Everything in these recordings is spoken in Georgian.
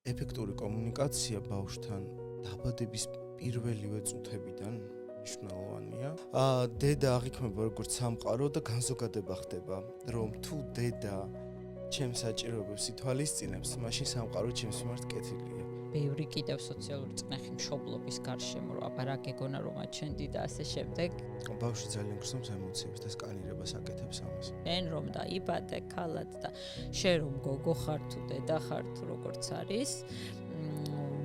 ეფექტური კომუნიკაცია ბავშვთან დაბადების პირველივე წუთებიდან მნიშვნელოვანია. დედა აღიქმება როგორც სამყარო და განზოგადება ხდება, რომ თუ დედა ჩემს საჭიროებებს ითვალისწინებს, მაშინ სამყარო ჩემს მიმართ კეთილია. ბევრი კიდევ სოციალური წნეხი მშობლობის გარშემო, აბა რა გეგონა რომ აჩენდი და ასე შემდეგ. ბავშვი ძალიან გრძნობს ემოციებს და სკანირებას აკეთებს ამას. შენ რომ დაიბადე ქალად და შენ რომ გოგო ხარ თუ დედა ხარ თუ როგორც არის,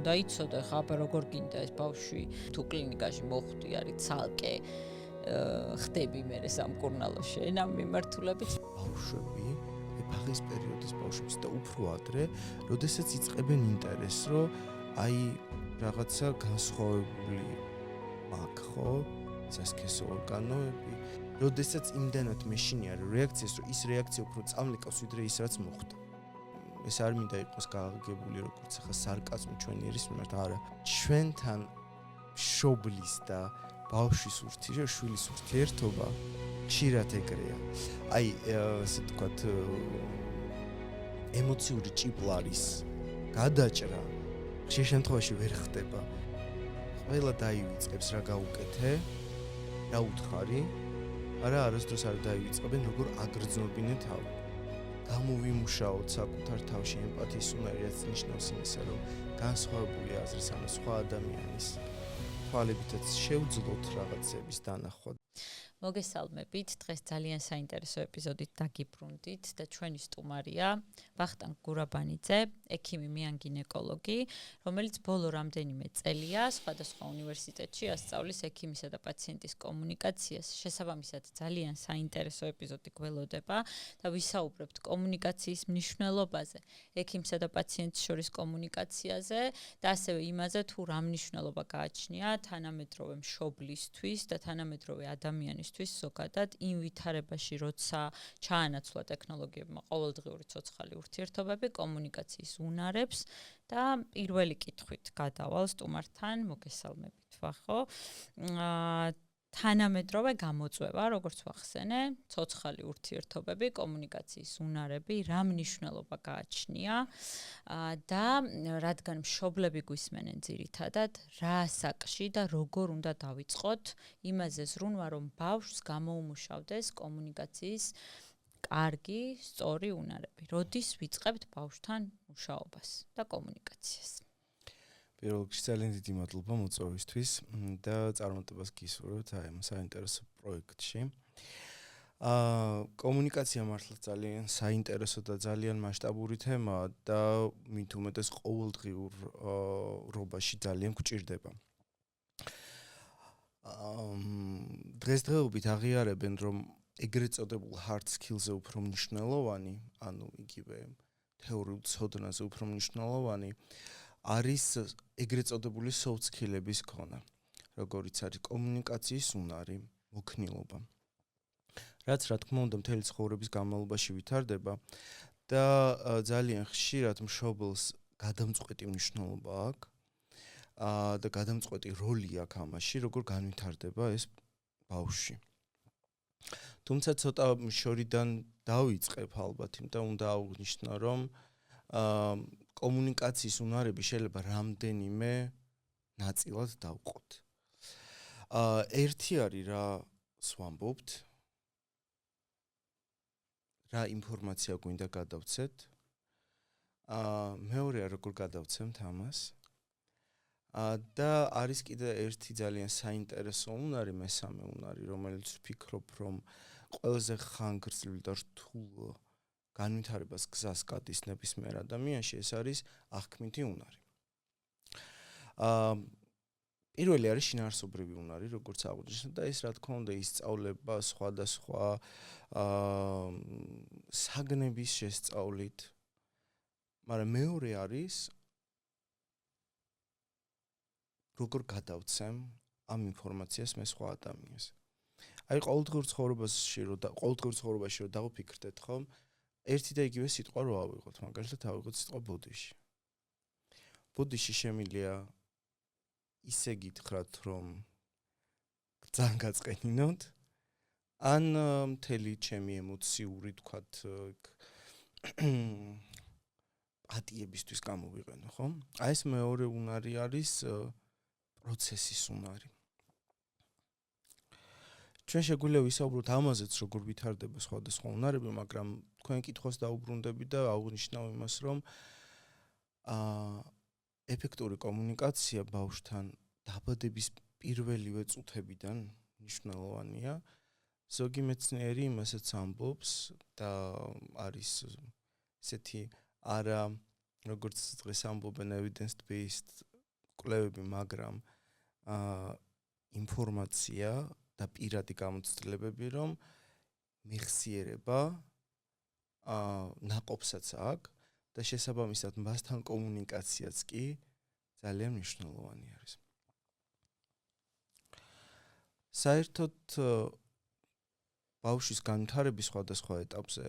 და იცოდე ხა აბა როგორ გინდა ეს ბავშვი თუ კლინიკაში მოხვდი არის ცალკე ხდები მე სამკურნალო შენ ამ მიმართულებით. ბავშვები ფაღის პერიოდის ბავშვებს და უფრო ადრე, როდესაც იწყებენ ინტერესს, რომ აი რაღაცა განსხვავებული მაქვს, ხო? სასქესო ორგანოები, როდესაც იმდანაც მეშინია რეაქციას, რომ ის რეაქცია უფრო წამლიკავს, ვიდრე ის რაც მოხდა. ეს არ მინდა იყოს გააღებული როგორც ახლა სარკაზმი ჩვენი ერის მიმართ, არა. ჩვენთან მშობლის და ბავშვის შვილის ურთიერთობა ხშირად ეგრეა. აი, ასე ვთქვათ, ემოციური ჭიპლარის გადაჭრა ხშირ შემთხვევაში ვერ ხდება. ყველა დაივიწყებს რა გაუკეთე, რა უთხარი, არასდროს არ დაივიწყებენ როგორ აგრძნობინე თავი. გამოვიმუშაოთ საკუთარ თავში ემპათიის უნარი, რაც ნიშნავს იმისა, რომ განსხვავებული აზრის ან სხვა ადამიანის თვალებითაც შევძლოთ რაღაცების დანახვა. მოგესალმებით, დღეს ძალიან საინტერესო ეპიზოდით დაგიბრუნდით და ჩვენი სტუმარია ვახტანგ გურაბანიძე, ექიმი მიან-გინეკოლოგი, რომელიც ბოლო რამდენიმე წელია სხვადასხვა უნივერსიტეტში ასწავლის ექიმისა და პაციენტის კომუნიკაციას. შესაბამისად, ძალიან საინტერესო ეპიზოდი გველოდება და ვისაუბრებთ კომუნიკაციის მნიშვნელობაზე, ექიმსა და პაციენტის შორის კომუნიკაციაზე და ასევე იმაზე, თუ რა მნიშვნელობა გააჩნია თანამედროვე მშობლისთვის და თანამედროვე ადამიანის ზოგადად იმ ვითარებაში, როცა ჩაანაცვლა ტექნოლოგიებმა ყოველდღიური ცოცხალი ურთიერთობები, კომუნიკაციის უნარებს და პირველი კითხვით გადავალ სტუმართან, მოგესალმებით ვახო. თანამედროვე გამოწვევა, როგორც ვახსენე, ცოცხალი ურთიერთობები, კომუნიკაციის უნარები, რა მნიშვნელობა გააჩნია და რადგან მშობლები გვისმენენ ძირითადად, რა საკში და როგორ უნდა დავიწყოთ იმაზე ზრუნვა, რომ ბავშვს გამოუმუშავდეს კომუნიკაციის კარგი, სწორი უნარები. როდის ვიწყებთ ბავშვთან მუშაობას და კომუნიკაციას? პირველ რიგში ძალიან დიდი მადლობა მოწვევისთვის და წარმატებას გისურვებთ აი ამ საინტერესო პროექტში. კომუნიკაცია მართლა ძალიან საინტერესო და ძალიან მასშტაბური თემაა და მით უმეტეს ყოველდღიურ რობაში ძალიან გვჭირდება. დღესდღეობით აღიარებენ, რომ ეგრეთ წოდებულ hard skills-ზე უფრო მნიშვნელოვანი, ანუ იგივე თეორიულ ცოდნაზე უფრო მნიშვნელოვანი არის ეგრეთ წოდებული soft skill-ების ქონა, როგორიც არის კომუნიკაციის უნარი, მოქნილობა. რაც რა თქმა უნდა მთელი ცხოვრების განმავლობაში ვითარდება და ძალიან ხშირად მშობელს გადამწყვეტი მნიშვნელობა აქვს და გადამწყვეტი როლი აქვს ამაში, როგორ განვითარდება ეს ბავშვი. თუმცა ცოტა შორიდან დავიწყებ ალბათ, იმიტომ უნდა აღვნიშნო, რომ კომუნიკაციის უნარები შეიძლება რამდენიმე ნაწილად დავყოთ. ერთი არის რა ვამბობთ, რა ინფორმაცია გვინდა გადავცეთ. მეორეა როგორ გადავცემთ ამას. და არის კიდე ერთი ძალიან საინტერესო უნარი, მესამე უნარი, რომელიც ვფიქრობ, რომ ყველაზე ხანგრძლივ და რთულ განვითარებას გზას გადის ნებისმიერ ადამიანში, ეს არის აღქმითი უნარი. პირველი არის შინაარსობრივი უნარი, როგორც აღვნიშნე და ეს რა თქმა უნდა ისწავლება სხვადასხვა საგნების შესწავლით. მაგრამ მეორე არის როგორ გადავცემ ამ ინფორმაციას მე სხვა ადამიანს. აი ყოველდღიურ ცხოვრებაში რომ დავფიქრდეთ, ხომ? ერთი და იგივე სიტყვა რო ავიღოთ, მაგალითად ავიღოთ სიტყვა ბოდიში. ბოდიში შემიძლია ისე გითხრათ, რომ ძალიან გაწყენინოთ, ან მთელი ჩემი ემოციური, თქვათ, პატიებისთვის გამოვიყენო, ხო? აი ეს მეორე უნარი არის პროცესის უნარი. ჩვენ შეგვიძლია ვისაუბროთ ამაზეც, როგორ ვითარდება სხვადასხვა უნარები, მაგრამ თქვენ კითხვას დაუბრუნდები და აღვნიშნავ იმას, რომ ეფექტური კომუნიკაცია ბავშვთან დაბადების პირველივე წუთებიდან მნიშვნელოვანია. ზოგი მეცნიერი იმასაც ამბობს და არის ესეთი არა როგორც დღეს ამბობენ evidence-based კვლევები, მაგრამ ინფორმაცია და პირადი გამოცდილებები, რომ მეხსიერება ნაყოფსაც აქვს და შესაბამისად მასთან კომუნიკაციაც კი ძალიან მნიშვნელოვანი არის. საერთოდ ბავშვის განვითარების სხვადასხვა ეტაპზე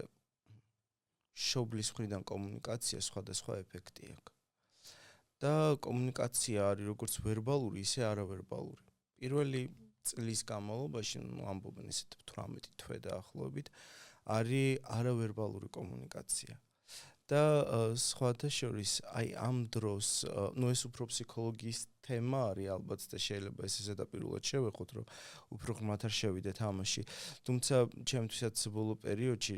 შობლის მხრიდან კომუნიკაცია სხვადასხვა ეფექტი აქვს. და კომუნიკაცია არის როგორც ვერბალური, ისე არავერბალური. პირველი წლის განმავლობაში, ამბობენ ესეთ 18 თვე დაახლოებით, არის არავერბალური კომუნიკაცია. და სხვათა შორის, აი ამ დროს, ეს უფრო ფსიქოლოგიის თემა არის ალბათ და შეიძლება ეს ზედაპირულად შევეხოთ, რომ უფრო ღრმად არ შევიდეთ ამაში. თუმცა ჩემთვისაც ბოლო პერიოდში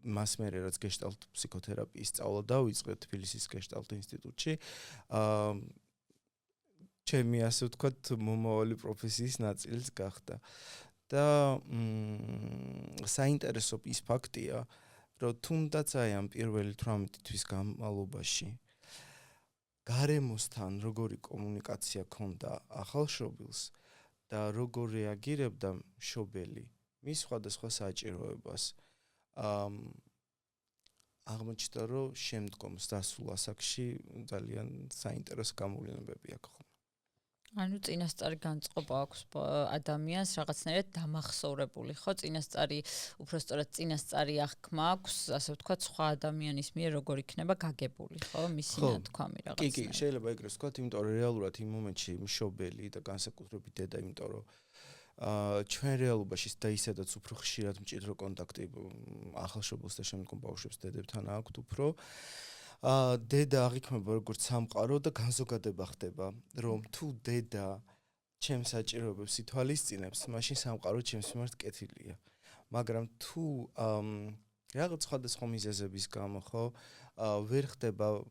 მას მერე რაც გეშტალტ ფსიქოთერაპიის სწავლა დავიწყე თბილისის გეშტალტ ინსტიტუტში, ჩემი ასე ვთქვათ მომავალი პროფესიის ნაწილიც გახდა. და საინტერესო ის ფაქტია, რომ თუნდაც აი ამ პირველი 18 თვის განმავლობაში გარემოსთან როგორი კომუნიკაცია ქონდა ახალშობილს და როგორ რეაგირებდა მშობელი მის სხვადასხვა საჭიროებას, აღმოჩნდა, რომ შემდგომ დასულ ასაკში ძალიან საინტერესო გამოვლენები აქვს. ანუ წინასწარი განწყობა აქვს ადამიანს რაღაცნაირად დამახსოვრებული, ხო? წინასწარი, უბრალოდ წინასწარი აღქმა აქვს, ასე ვთქვათ, სხვა ადამიანის მიერ როგორ იქნება გაგებული, ხო? მისი ნათქვამი რაღაცნაირად. კი, შეიძლება ეგრეთ ვთქვათ, იმიტომ რომ რეალურად იმ მომენტში მშობელი და განსაკუთრებით დედა, იმიტომ რომ ჩვენ რეალობაში და ისედაც უფრო ხშირად მჭიდრო კონტაქტი ახალშობილს და შემდგომ ბავშვებს დედებთან აქვთ უფრო. დედა აღიქმება როგორც სამყარო და განზოგადება ხდება, რომ თუ დედა ჩემს საჭიროებებს ითვალისწინებს, მაშინ სამყარო ჩემს მიმართ კეთილია. მაგრამ თუ რაღაც სხვადასხვა მიზეზების გამო, ხო, ვერ ხდება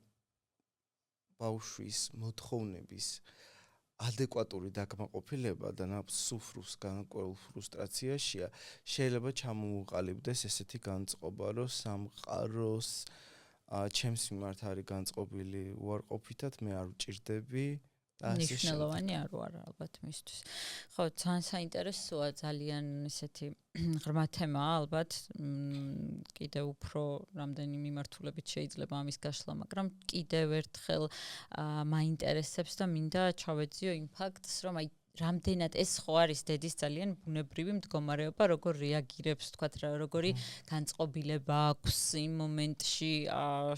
ბავშვის მოთხოვნების ადეკვატური დაკმაყოფილება და სუფრუს განკვეულ ფრუსტრაციაშია, შეიძლება ჩამოუყალიბდეს ესეთი განწყობა, რომ სამყაროს ჩემს მიმართ არის განწყობილი უარყოფითად, მე არ ვჭირდები და ასე მნიშვნელოვანი არ ვარ ალბათ მისთვის. ხო, ძალიან საინტერესოა, ძალიან ესეთი ღრმა თემაა ალბათ, კიდევ უფრო რამდენი მიმართულებით შეიძლება ამის გაშლა, მაგრამ კიდევ ერთხელ მაინტერესებს და მინდა ჩავეძიო იმ ფაქტს, რომ აი რამდენად ეს ხო არის დედის ძალიან ბუნებრივი მდგომარეობა, როგორ რეაგირებს, თქვათ, როგორი განწყობილება აქვს იმ მომენტში,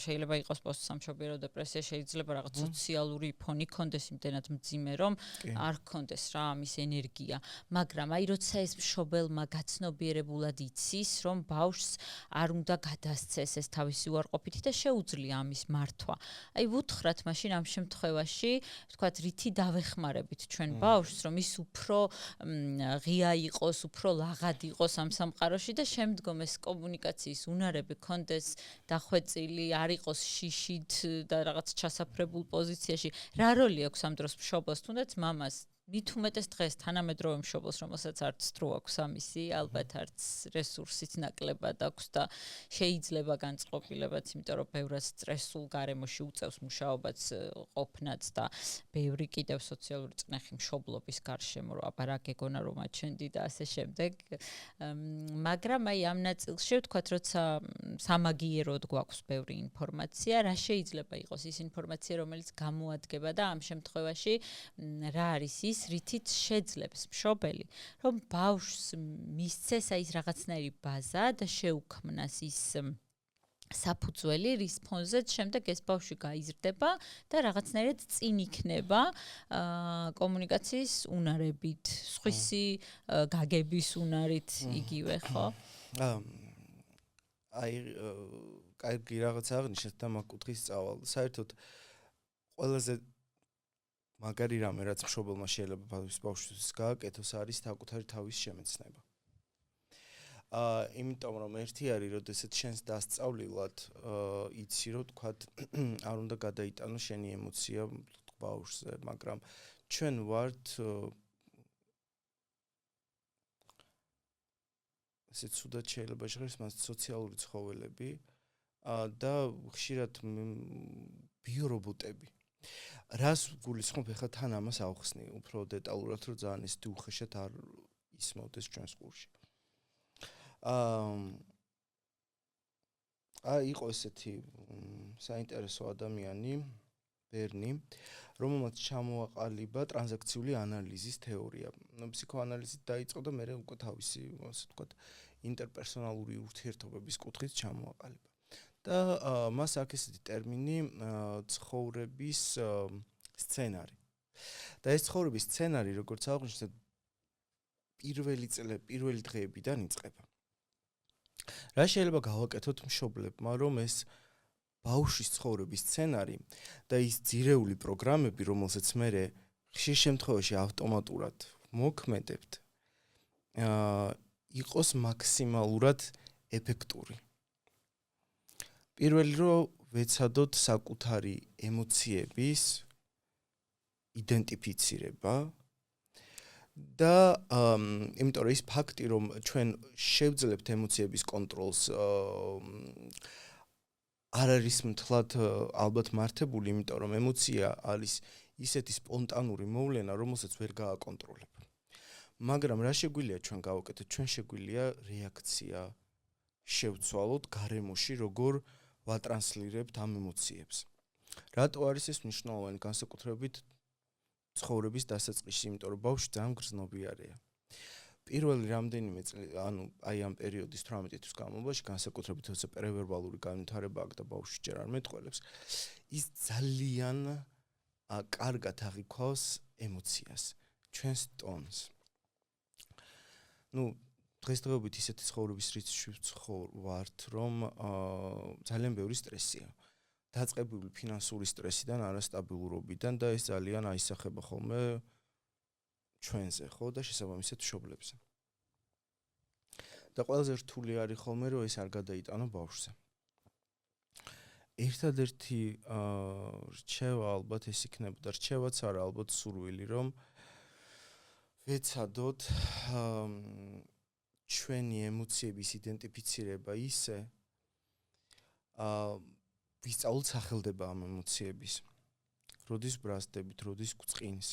შეიძლება იყოს პოსტსამშობიარო დეპრესია, შეიძლება რაღაც სოციალური ფონი ქონდეს იმდენად მძიმე, რომ არ ქონდეს რა ამის ენერგია, მაგრამ აი როცა ეს მშობელმა გაცნობიერებულად იცის, რომ ბავშვს არ უნდა გადასცეს ეს თავისი უარყოფითი და შეუძლია ამის მართვა. აი ვუთხრათ მაშინ ამ შემთხვევაში, თქვათ, რითი დავეხმარებით ჩვენ ბავშვს, რომ ის უფრო ღია იყოს, უფრო ლაღად იყოს ამ სამყაროში და შემდგომ ეს კომუნიკაციის უნარები კონდეს დახვეწილი, არ იყოს შიშით და რაღაც ჩასაფრებულ პოზიციაში. რა როლი აქვს ამ დროს მშობელს, თუნდაც მამას? მით უმეტეს დღეს თანამედროვე მშობელს, რომელსაც არც დრო აქვს ამისი, ალბათ არც რესურსიც ნაკლებად აქვს და შეიძლება განწყობილებაც, იმიტომ რომ ბევრად სტრესულ გარემოში უწევს მუშაობაც ყოფნაც და ბევრი კიდევ სოციალური წნეხი მშობლობის გარშემო, რომ აბა რა გეგონა რომ აჩენდი და ასე შემდეგ. მაგრამ აი ამ ნაწილში ვთქვათ, როცა სამაგიეროდ გვაქვს ბევრი ინფორმაცია, რა შეიძლება იყოს ის ინფორმაცია, რომელიც გამოადგება და ამ შემთხვევაში რა არის ის რითიც შეძლებს მშობელი, რომ ბავშვს მისცეს აი ეს რაღაცნაირი ბაზა და შეუქმნას ის საფუძველი, რის ფონზეც შემდეგ ეს ბავშვი გაიზრდება და რაღაცნაირად წინ იქნება კომუნიკაციის უნარებით, სხვისი გაგების უნარით იგივე, ხო? აი კაი რაღაც აღნიშნეთ და მაგ კუთხის წავალ. საერთოდ ყველაზე მაგარი რამე რაც მშობელმა შეიძლება ბავშვისთვის გააკეთოს არის საკუთარი თავის შემეცნება. იმიტომ რომ ერთი არის, როდესაც შენს დასწავლილად იცი რომ თქვათ არ უნდა გადაიტანო შენი ემოცია ბავშვზე, მაგრამ ჩვენ ვართ ესეც უდად შეიძლება ჟღერს მას სოციალური ცხოველები და ხშირად ბიორობოტები. რას გულისხმობ ახლა თან ამას ავხსნი უფრო დეტალურად, რომ ძალიან ეს უხეშად არ ისმოვდეს ჩვენს ყურში. იყო ესეთი საინტერესო ადამიანი, ბერნი, რომელმაც ჩამოაყალიბა ტრანზაქციული ანალიზის თეორია. ფსიქოანალიზით დაიწყო და მერე უკვე თავისი, ასე ვთქვათ, ინტერპერსონალური ურთიერთობების კუთხით ჩამოაყალიბა. და მას აქვს ესეთი ტერმინი ცხოვრების სცენარი. და ეს ცხოვრების სცენარი, როგორც აღნიშნეთ, პირველი დღეებიდან იწყება. რა შეიძლება გავაკეთოთ მშობლებმა, რომ ეს ბავშვის ცხოვრების სცენარი და ის ძირეული პროგრამები, რომელსაც მე ხშირ შემთხვევაში ავტომატურად მოქმედებთ, იყოს მაქსიმალურად ეფექტური. პირველი რომ ვეცადოთ საკუთარი ემოციების იდენტიფიცირება და იმიტომ რომ ის ფაქტი რომ ჩვენ შევძლებთ ემოციების კონტროლს არ არის მთლად ალბათ მართებული, იმიტომ რომ ემოცია არის ისეთი სპონტანური მოვლენა, რომელსაც ვერ გააკონტროლებ. მაგრამ რა შეგვიძლია ჩვენ გავაკეთოთ? ჩვენ შეგვიძლია რეაქცია შევცვალოთ გარემოში, როგორ ვატრანსლირებთ ამ ემოციებს. რატო არის ეს მნიშვნელოვანი განსაკუთრებით ცხოვრების დასაწყისში, იმიტომ რომ ბავშვი ძალიან გრძნობიარეა. პირველი რამდენიმე წელი, აი ამ პერიოდის 18 თვის განმავლობაში, განსაკუთრებით როცა პრევერბალური განვითარება აქვს და ბავშვი ჯერ არ მეტყველებს, ის ძალიან კარგად აღიქვავს ემოციას, ჩვენს ტონს. დღესდღეობით ისეთი ცხოვრების რიცხვში ვართ, რომ ძალიან ბევრი სტრესია. დაწყებული ფინანსური სტრესიდან, არასტაბილურობიდან და ეს ძალიან აისახება ხოლმე ჩვენზე, ხო და შესაბამისად მშობლებზე. და ყველაზე რთული არის ხოლმე, რომ ეს არ გადაიტანო ბავშვზე. ერთადერთი რჩევა ალბათ ეს იქნებოდა, რჩევაც არა, ალბათ სურვილი, რომ ვეცადოთ ჩვენი ემოციების იდენტიფიცირება ისე, ვისწავლოთ სახელდება ამ ემოციების. როდის ბრაზდებით, როდის გვწყინს.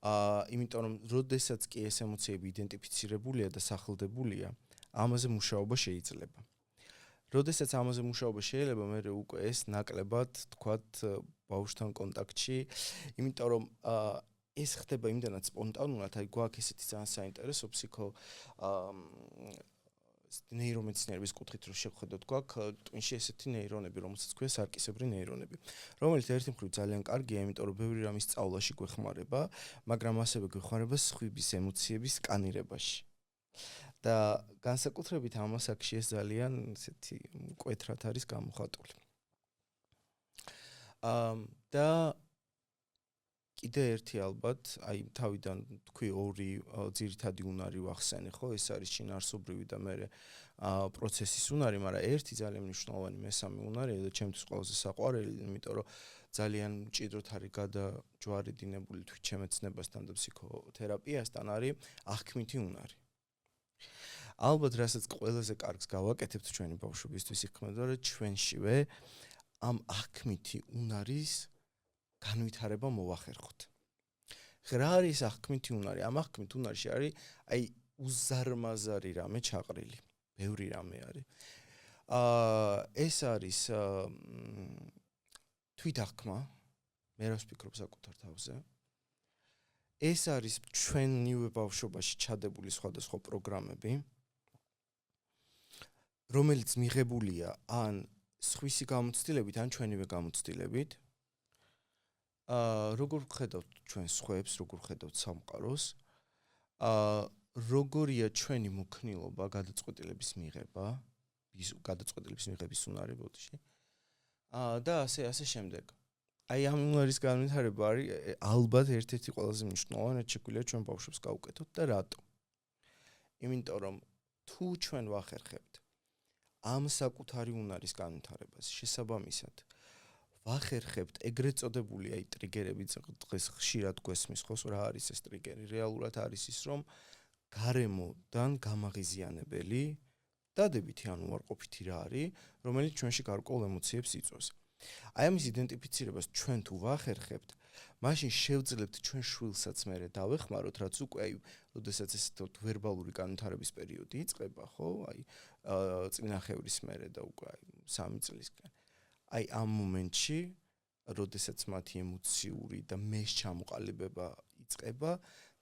იმიტომ რომ როდესაც კი ეს ემოციები იდენტიფიცირებულია და სახელდებულია, ამაზე მუშაობა შეიძლება. როდესაც ამაზე მუშაობა შეიძლება, მე უკვე ეს ნაკლებად, თქვათ, ბავშვთან კონტაქტში, იმიტომ რომ ეს ხდება იმდანაც სპონტანურად, აი გვაქვს ესეთი ძალიან საინტერესო ნეირომეცნიერების კუთხით რომ შევხედოთ, გვაქვს ტვინში ესეთი ნეირონები, რომელსაც ქვია სარკისებრი ნეირონები, რომელიც ერთი მხრივ ძალიან კარგია, იმიტომ რომ ბევრი რამის სწავლაში გვეხმარება, მაგრამ ასევე გვეხმარება სხვების ემოციების სკანირებაში. და განსაკუთრებით ამ ასაკში ეს ძალიან ესეთი მკვეთრად არის გამოხატული. და კიდე ერთი ალბათ, აი თავიდან თქვი ორი ძირითადი უნარი ვახსენე, ხო, ეს არის შინაარსობრივი და მე პროცესის უნარი, მაგრამ ერთი ძალიან მნიშვნელოვანი მესამე უნარია და ჩემთვის ყველაზე საყვარელი, იმიტომ რომ ძალიან მჭიდროდ არის გადაჯვარედინებული თვითშემეცნებასთან და ფსიქოთერაპიასთან არის აღქმითი უნარი. ალბათ რასაც ყველაზე კარგს გავაკეთებთ ჩვენი ბავშვებისთვის იქნება, რომ ჩვენშივე ამ აღქმითი უნარის განვითარება მოვახერხოთ. რა არის აღქმითი უნარი? ამ აღქმით უნარში არის აი უზარმაზარი რამე ჩაყრილი. ბევრი რამე არის. ეს არის თვითაღქმა, მე რას ვფიქრობ საკუთარ თავზე. ეს არის ჩვენივე ბავშვობაში ჩადებული სხვადასხვა პროგრამები, რომელიც მიღებულია ან სხვისი გამოცდილებით, ან ჩვენივე გამოცდილებით. როგორ ვხედავთ ჩვენ სხვებს, როგორ ვხედავთ სამყაროს, როგორია ჩვენი მოქნილობა, გადაწყვეტილების მიღება, გადაწყვეტილების მიღების უნარი ბოდიში. და ასე შემდეგ. აი ამ უნარის განვითარება არის ალბათ ერთ-ერთი ყველაზე მნიშვნელოვანი, რაც შეგვიძლია ჩვენ ბავშვებს გავუკეთოთ და რატო? იმიტომ რომ თუ ჩვენ ვახერხებთ ამ საკუთარი უნარის განვითარებას შესაბამისად ვახერხებთ ეგრეთ წოდებული აი ტრიგერები დღეს ხშირად გვესმის ხო რა არის ეს ტრიგერი? რეალურად არის ის რომ გარემოდან გამაღიზიანებელი დადებითი ან უარყოფითი რა არის, რომელიც ჩვენში გარკვეულ ემოციებს იწვევს. აი ამის იდენტიფიცირებას ჩვენ თუ ვახერხებთ, მაშინ შევძლებთ ჩვენ შვილსაც მერე დავეხმაროთ, რაც უკვე აი, როდესაც ეს ვერბალური განვითარების პერიოდი იწყება, ხო? აი წინახევრის მერე და უკვე აი 3 წლისკენ. აი ამ მომენტში, როდესაც მათი ემოციური და მეს ჩამოყალიბება იწყება,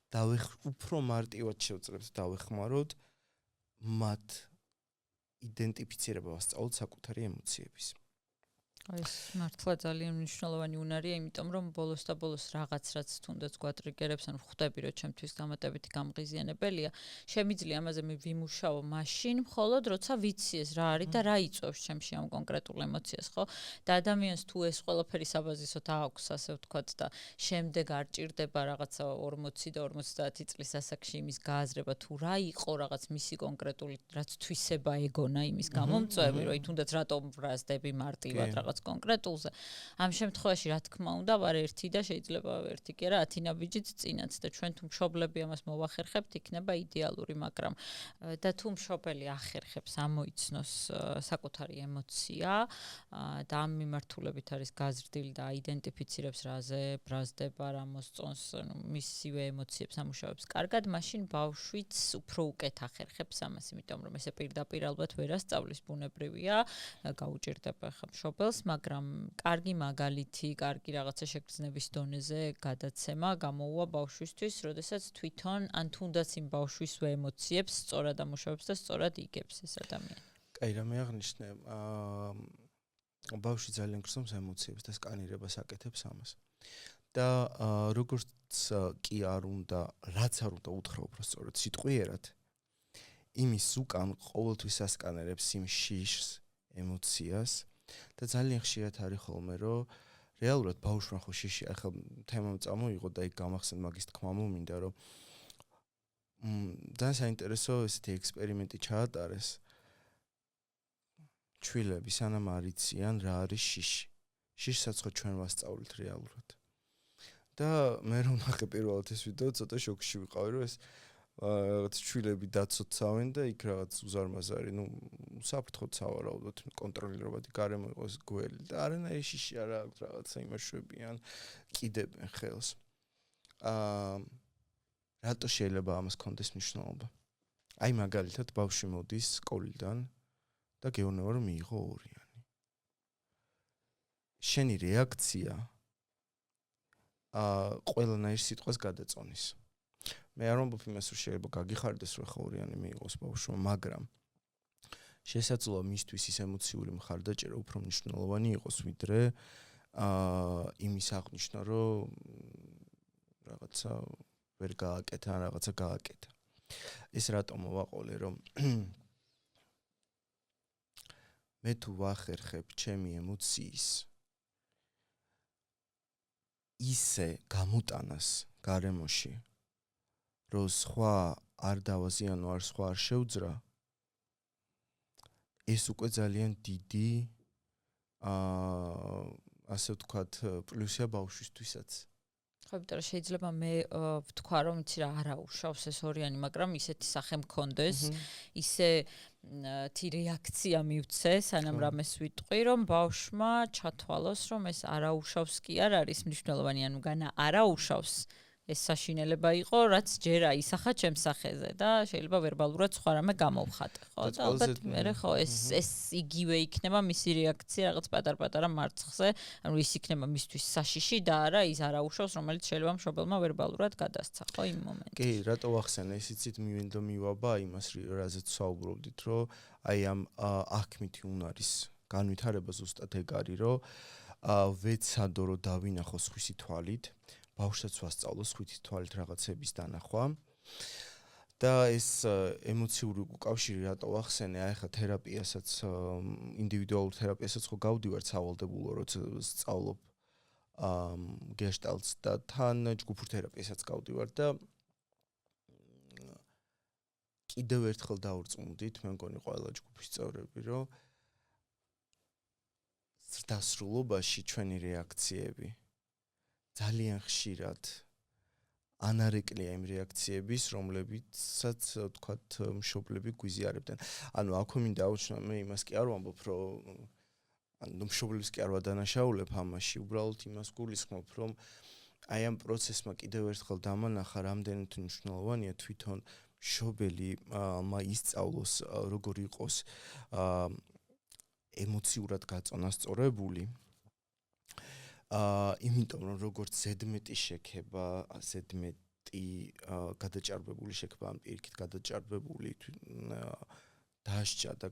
უფრო მარტივად შევძლებთ დავეხმაროთ მათ იდენტიფიცირება ვასწავლოთ საკუთარი ემოციების. ეს მართლა ძალიან მნიშვნელოვანი უნარია, იმიტომ რომ ბოლოს და ბოლოს რაღაც რაც თუნდაც გვატრიგერებს, ანუ ხვდები რომ ჩემთვის დამატებითი გამღიზიანებელია, შემიძლია ამაზე მე ვიმუშაო მაშინ, მხოლოდ როცა ვიცი ეს რა არის და რა იწვევს ჩემში ამ კონკრეტულ ემოციას, ხო? და ადამიანს თუ ეს ყველაფერი საბაზისოდ აქვს, ასე ვთქვათ და შემდეგ არ ჭირდება რაღაცა 40 და 50 წლის ასაკში იმის გააზრება, თუ რა იყო რაღაც მისი კონკრეტული რაც თვისება ეგონა იმის გამომწვევი, რომ თუნდაც რატომ ვრაზდები მარტივად რაღაც კონკრეტულზე. ამ შემთხვევაში რა თქმა უნდა ვარ ერთი და შეიძლება ერთი კი არა 10 ნაბიჯით წინაც და ჩვენ თუ მშობლები ამას მოვახერხებთ იქნება იდეალური, მაგრამ და თუ მშობელი ახერხებს ამოიცნოს საკუთარი ემოცია და ამ მიმართულებით არის გაზრდილი და აიდენტიფიცირებს რაზე ბრაზდება, რა მოსწონს, მისივე ემოციებს ამუშავებს კარგად, მაშინ ბავშვიც უფრო უკეთ ახერხებს ამას, იმიტომ რომ ესე პირდაპირ ალბათ ვერ ასწავლის, ბუნებრივია, გაუჭირდება ხა მშობელს, მაგრამ კარგი მაგალითი, კარგი რაღაცა შეგრძნების დონეზე გადაცემა გამოუვა ბავშვისთვის, როდესაც თვითონ ან თუნდაც იმ ბავშვისვე ემოციებს სწორად ამუშავებს და სწორად იგებს ეს ადამიანი. კაი, რა მე აღნიშნე, ბავშვი ძალიან გრძნობს ემოციებს და სკანირებას აკეთებს ამას. და როგორც კი არ უნდა, რაც არ უნდა უთხრა უბრალოდ სიტყვიერად, იმის უკან ყოველთვის ასკანერებს იმ შიშს, ემოციას და ძალიან ხშირად არის ხოლმე, რომ რეალურად ბავშვმა ხო შიში, ახლა თემამ წამოიღო და იქ გამახსენდა მაგის თქმა მომინდა, რომ ძალიან საინტერესო ესეთი ექსპერიმენტი ჩაატარეს. ჩვილები სანამ არ იციან რა არის შიში. შიშსაც ხო ჩვენ ვასწავლით რეალურად. და მე რომ ნახე პირველად ეს ვიდეო, ცოტა შოკში ვიყავი, რომ ეს რაღაც ჩვილები დაცოცავენ და იქ რაღაც უზარმაზარი, საფრთხოდ სავარაუდოდ კონტროლირებადი გარემო იყო ეს გველი და არანაირი შიში არა აქვს რაღაცა იმაშვებიან, კიდებენ ხელს. რატო შეიძლება ამას კონდეს მნიშვნელობა? აი მაგალითად ბავშვი მოდის სკოლიდან და გეუბნება რომ მიიღო 2-იანი. შენი რეაქცია ყველანაირ სიტყვას გადაწონის. მე არ ვამბობ იმას, რომ შეიძლება გაგიხარდეს, რომ ხო 2-იანი მიიღოს ბავშვმა, მაგრამ შესაძლოა მისთვის ის ემოციური მხარდაჭერა უფრო მნიშვნელოვანი იყოს, ვიდრე იმის აღნიშვნა, რომ რაღაცა ვერ გააკეთა, რაღაცა გააკეთა. ეს რატომ მოვაყოლე, რომ მე თუ ვახერხებ ჩემი ემოციის ისე გამოტანას გარემოში, რომ სხვა არ დავაზიანო, არ სხვა არ შევძრა, ეს უკვე ძალიან დიდი ასე ვთქვათ პლუსია ბავშვისთვისაც. ხო, იმიტომ რომ შეიძლება მე ვთქვა რომ იცი რა არა უშავს ეს 2-იანი, მაგრამ ისეთი სახე მქონდეს, ისე თი რეაქცია მივცე, სანამ რამეს ვიტყვი, რომ ბავშვმა ჩათვალოს, რომ ეს არა უშავს კი არ არის მნიშვნელოვანი, ანუ განა არა უშავს. ეს საშინელება იყო, რაც ჯერა ისახა ჩემს სახეზე და შეიძლება ვერბალურად სხვა რამე გამოვხატე, ხო? და ალბათ მე ხო ეს იგივე იქნება მისი რეაქცია რაღაც პატარ-პატარა მარცხზე, ანუ ის იქნება მისთვის საშიში და არა ის არაუშავს, რომელიც შეიძლება მშობელმა ვერბალურად გადასცა, ხო იმ მომენტში. კი, რატო ვახსენე, ეს იცით მივენდო მივაბა იმას, რაზეც საუბრობდით, რომ აი ამ აქმითი უნარის განვითარება ზუსტად ეგ არის, რომ ვეცადო რომ დავინახო სხვისი თვალით, ბავშვსაც ვასწავლო სხვისი თვალით რაღაცების დანახვა და ეს ემოციური უკავშირი რატო ახსენე, აი ხა თერაპიასაც ინდივიდუალურ თერაპიასაც ხო გავდივარ სავალდებულო, როცა სწავლობ გეშტალტს და თან ჯგუფურ თერაპიასაც გავდივარ და კიდევ ერთხელ დავრწმუნდით, მე მგონი ყველა ჯგუფის წევრები, რომ ზრდასრულობაში ჩვენი რეაქციები ძალიან ხშირად ანარეკლია იმ რეაქციების, რომლებიცაც თქვათ მშობლები გვიზიარებდნენ. ანუ აქვე მინდა აუჩნო, მე იმას კი არ ვამბობ, რომ ანუ მშობლებს კი არ ვადანაშაულებ ამაში, უბრალოდ იმას გულისხმობ, რომ აი ამ პროცესმა კიდევ ერთხელ დამანახა, რამდენად მნიშვნელოვანია თვითონ მშობელი ისწავლოს, როგორ იყოს ემოციურად გაწონასწორებული. იმიტომ რომ როგორც ზედმეტი შექება, ზედმეტი გადაჭარბებული შექება, ან პირიქით გადაჭარბებული დასჯა და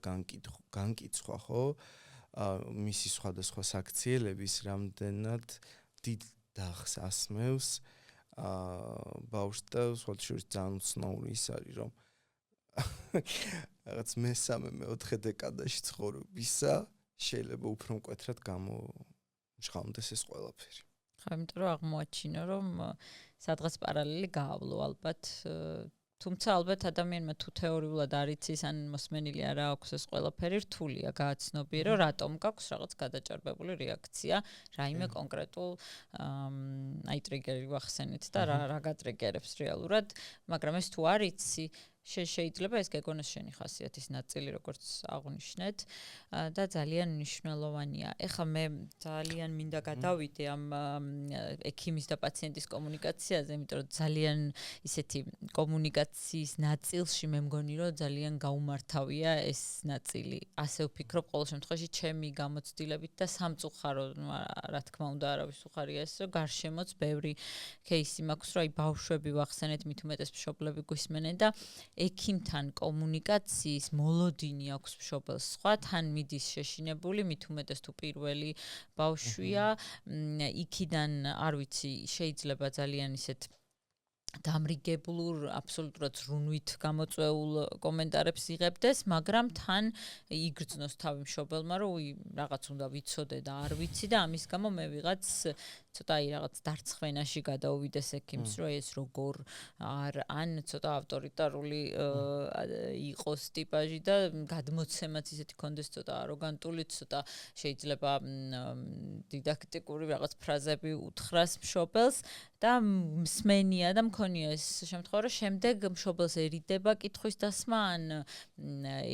განკითხვა, ხო? მისი სხვადასხვა საქციელების რამდენად დიდ დახს ასმევს ბავშვს და სხვათა შორის ძალიან უცნაური ის არის, რომ რაღაც მესამე, მეოთხე დეკადაში ცხოვრებისა შეიძლება უფრო მკვეთრად გამომჟღავნდეს ეს ყველაფერი. ხო, იმიტომ რომ აღმოაჩინო, რომ სადღაც პარალელი გაავლო ალბათ, თუმცა ალბათ ადამიანმა თუ თეორიულად არ იცის ან მოსმენილი არ აქვს ეს ყველაფერი, რთულია გააცნობიერო, რატომ გაქვს რაღაც გადაჭარბებული რეაქცია, რაიმე კონკრეტულ აი ტრიგერი ვახსენეთ და რა გატრიგერებს რეალურად, მაგრამ ეს თუ არ იცი, შეიძლება ეს გეგონოს შენი ხასიათის ნაწილი, როგორც აღნიშნეთ და ძალიან მნიშვნელოვანია. ეხლა მე ძალიან მინდა გადავიდე ამ ექიმის და პაციენტის კომუნიკაციაზე, იმიტომ რომ ძალიან ისეთი კომუნიკაციის ნაწილში მე მგონი, რომ ძალიან გაუმართავია ეს ნაწილი. ასე ვფიქრობ, ყოველ შემთხვევაში ჩემი გამოცდილებით და სამწუხარო, რა თქმა უნდა, არავის უხარია ეს, რომ გარშემოც ბევრი кейსი მაქვს, რომ აი ბავშვები ვახსენეთ, მით უმეტეს მშობლები გვისმენენ და ექიმთან კომუნიკაციის მოლოდინი აქვს მშობელს. სხვა თან მიდის შეშინებული, მით უმეტეს თუ პირველი ბავშვია, იქიდან არ ვიცი, შეიძლება ძალიან ისეთ დამრიგებლურ, აბსოლუტურად ზრუნვით გამოწვეულ კომენტარებს იღებდეს, მაგრამ თან იგრძნოს თავი მშობელმა, რომ რაღაც უნდა ვიცოდე და არ ვიცი და ამის გამო მე ვიღაც ცოტა აი რაღაც დარცხვენაში გადაუვიდეს ექიმს, რომ ეს როგორ ან ცოტა ავტორიტარული იყოს ტიპაჟი და გადმოცემაც ისეთი კონდეს ცოტა აროგანტული, ცოტა შეიძლება დიდაქტიკური რაღაც ფრაზები უთხრას მშობელს და მსმენია და მქონია ეს შემთხვევა, რომ შემდეგ მშობელს ერიდება კითხვის დასმა ან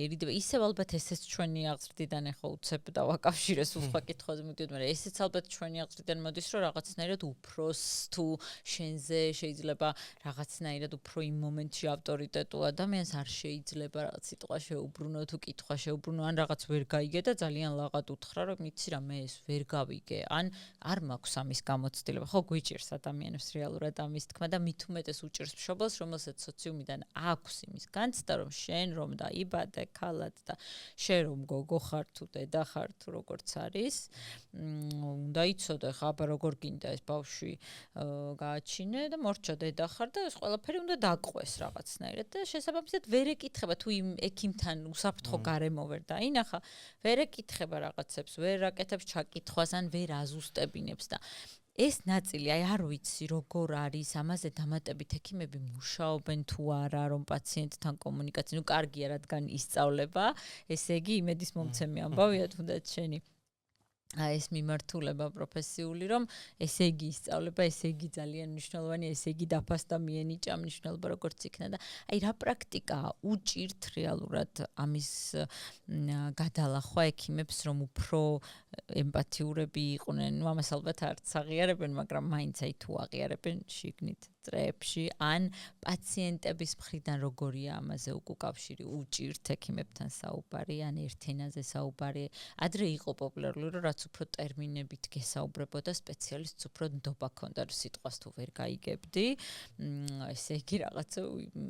ერიდება ისევ ალბათ ესეც ჩვენი აღზრდიდან ახლა უცებ დავაკავშირეს სხვა კითხვაზე მივიდოდ, მაგრამ ესეც ალბათ ჩვენი აღზრდიდან მოდის, რომ რაღაცნაირად უფროს თუ შენზე შეიძლება რაღაცნაირად უფრო იმ მომენტში ავტორიტეტულ ადამიანს არ შეიძლება რაღაც სიტყვა შეუბრუნო თუ კითხვა შეუბრუნო ან რაღაც ვერ გაიგე და ძალიან ლაღად უთხრა, რომ იცი რა მე ეს ვერ გავიგე ან არ მაქვს ამის გამოცდილება. ხო გვიჭირს ადამიანებს რეალურად ამის თქმა და მით უმეტეს უჭირს მშობელს, რომელსაც სოციუმიდან აქვს იმის განცდა, რომ შენ რომ დაიბადე ქალად და შენ რომ გოგო ხარ თუ დედა ხარ თუ როგორც არის, უნდა იცოდე ხა აბა როგორ გინდა ეს ბავშვი გააჩინე და მორჩა დედა ხარ და ეს ყველაფერი უნდა დაგყვეს რაღაცნაირად და შესაბამისად ვერ ეკითხება თუ იმ ექიმთან უსაფრთხო გარემო ვერ დაინახა, ვერ ეკითხება რაღაცებს, ვერ აკეთებს ჩაკითხვას ან ვერ აზუსტებინებს და ეს ნაწილი, აი არ ვიცი როგორ არის ამაზე დამატებით ექიმები მუშაობენ თუ არა, რომ პაციენტთან კომუნიკაცია, ნუ კარგია რადგან ისწავლება, ესე იგი იმედის მომცემი ამბავია თუნდაც შენი ეს მიმართულება პროფესიული, რომ ესე იგი ისწავლება, ესე იგი ძალიან მნიშვნელოვანია, ესე იგი დაფასდა მიენიჭა მნიშვნელობა როგორც იქნა და აი რა პრაქტიკაა უჭირთ რეალურად ამის გადალახვა ექიმებს, რომ უფრო ემპათიურები იყვნენ, ნუ ამას ალბათ არც აღიარებენ, მაგრამ მაინც აი თუ აღიარებენ შიგნით წრეებში, ან პაციენტების მხრიდან როგორია ამაზე უკავშირი, უჭირთ ექიმებთან საუბარი, ან ერთ ენაზე საუბარი. ადრე იყო პოპულარული, რომ რაც უფრო ტერმინებით გესაუბრებოდა სპეციალისტს, უფრო ნდობა ქონდა, რომ სიტყვას თუ ვერ გაიგებდი. ესე იგი რაღაც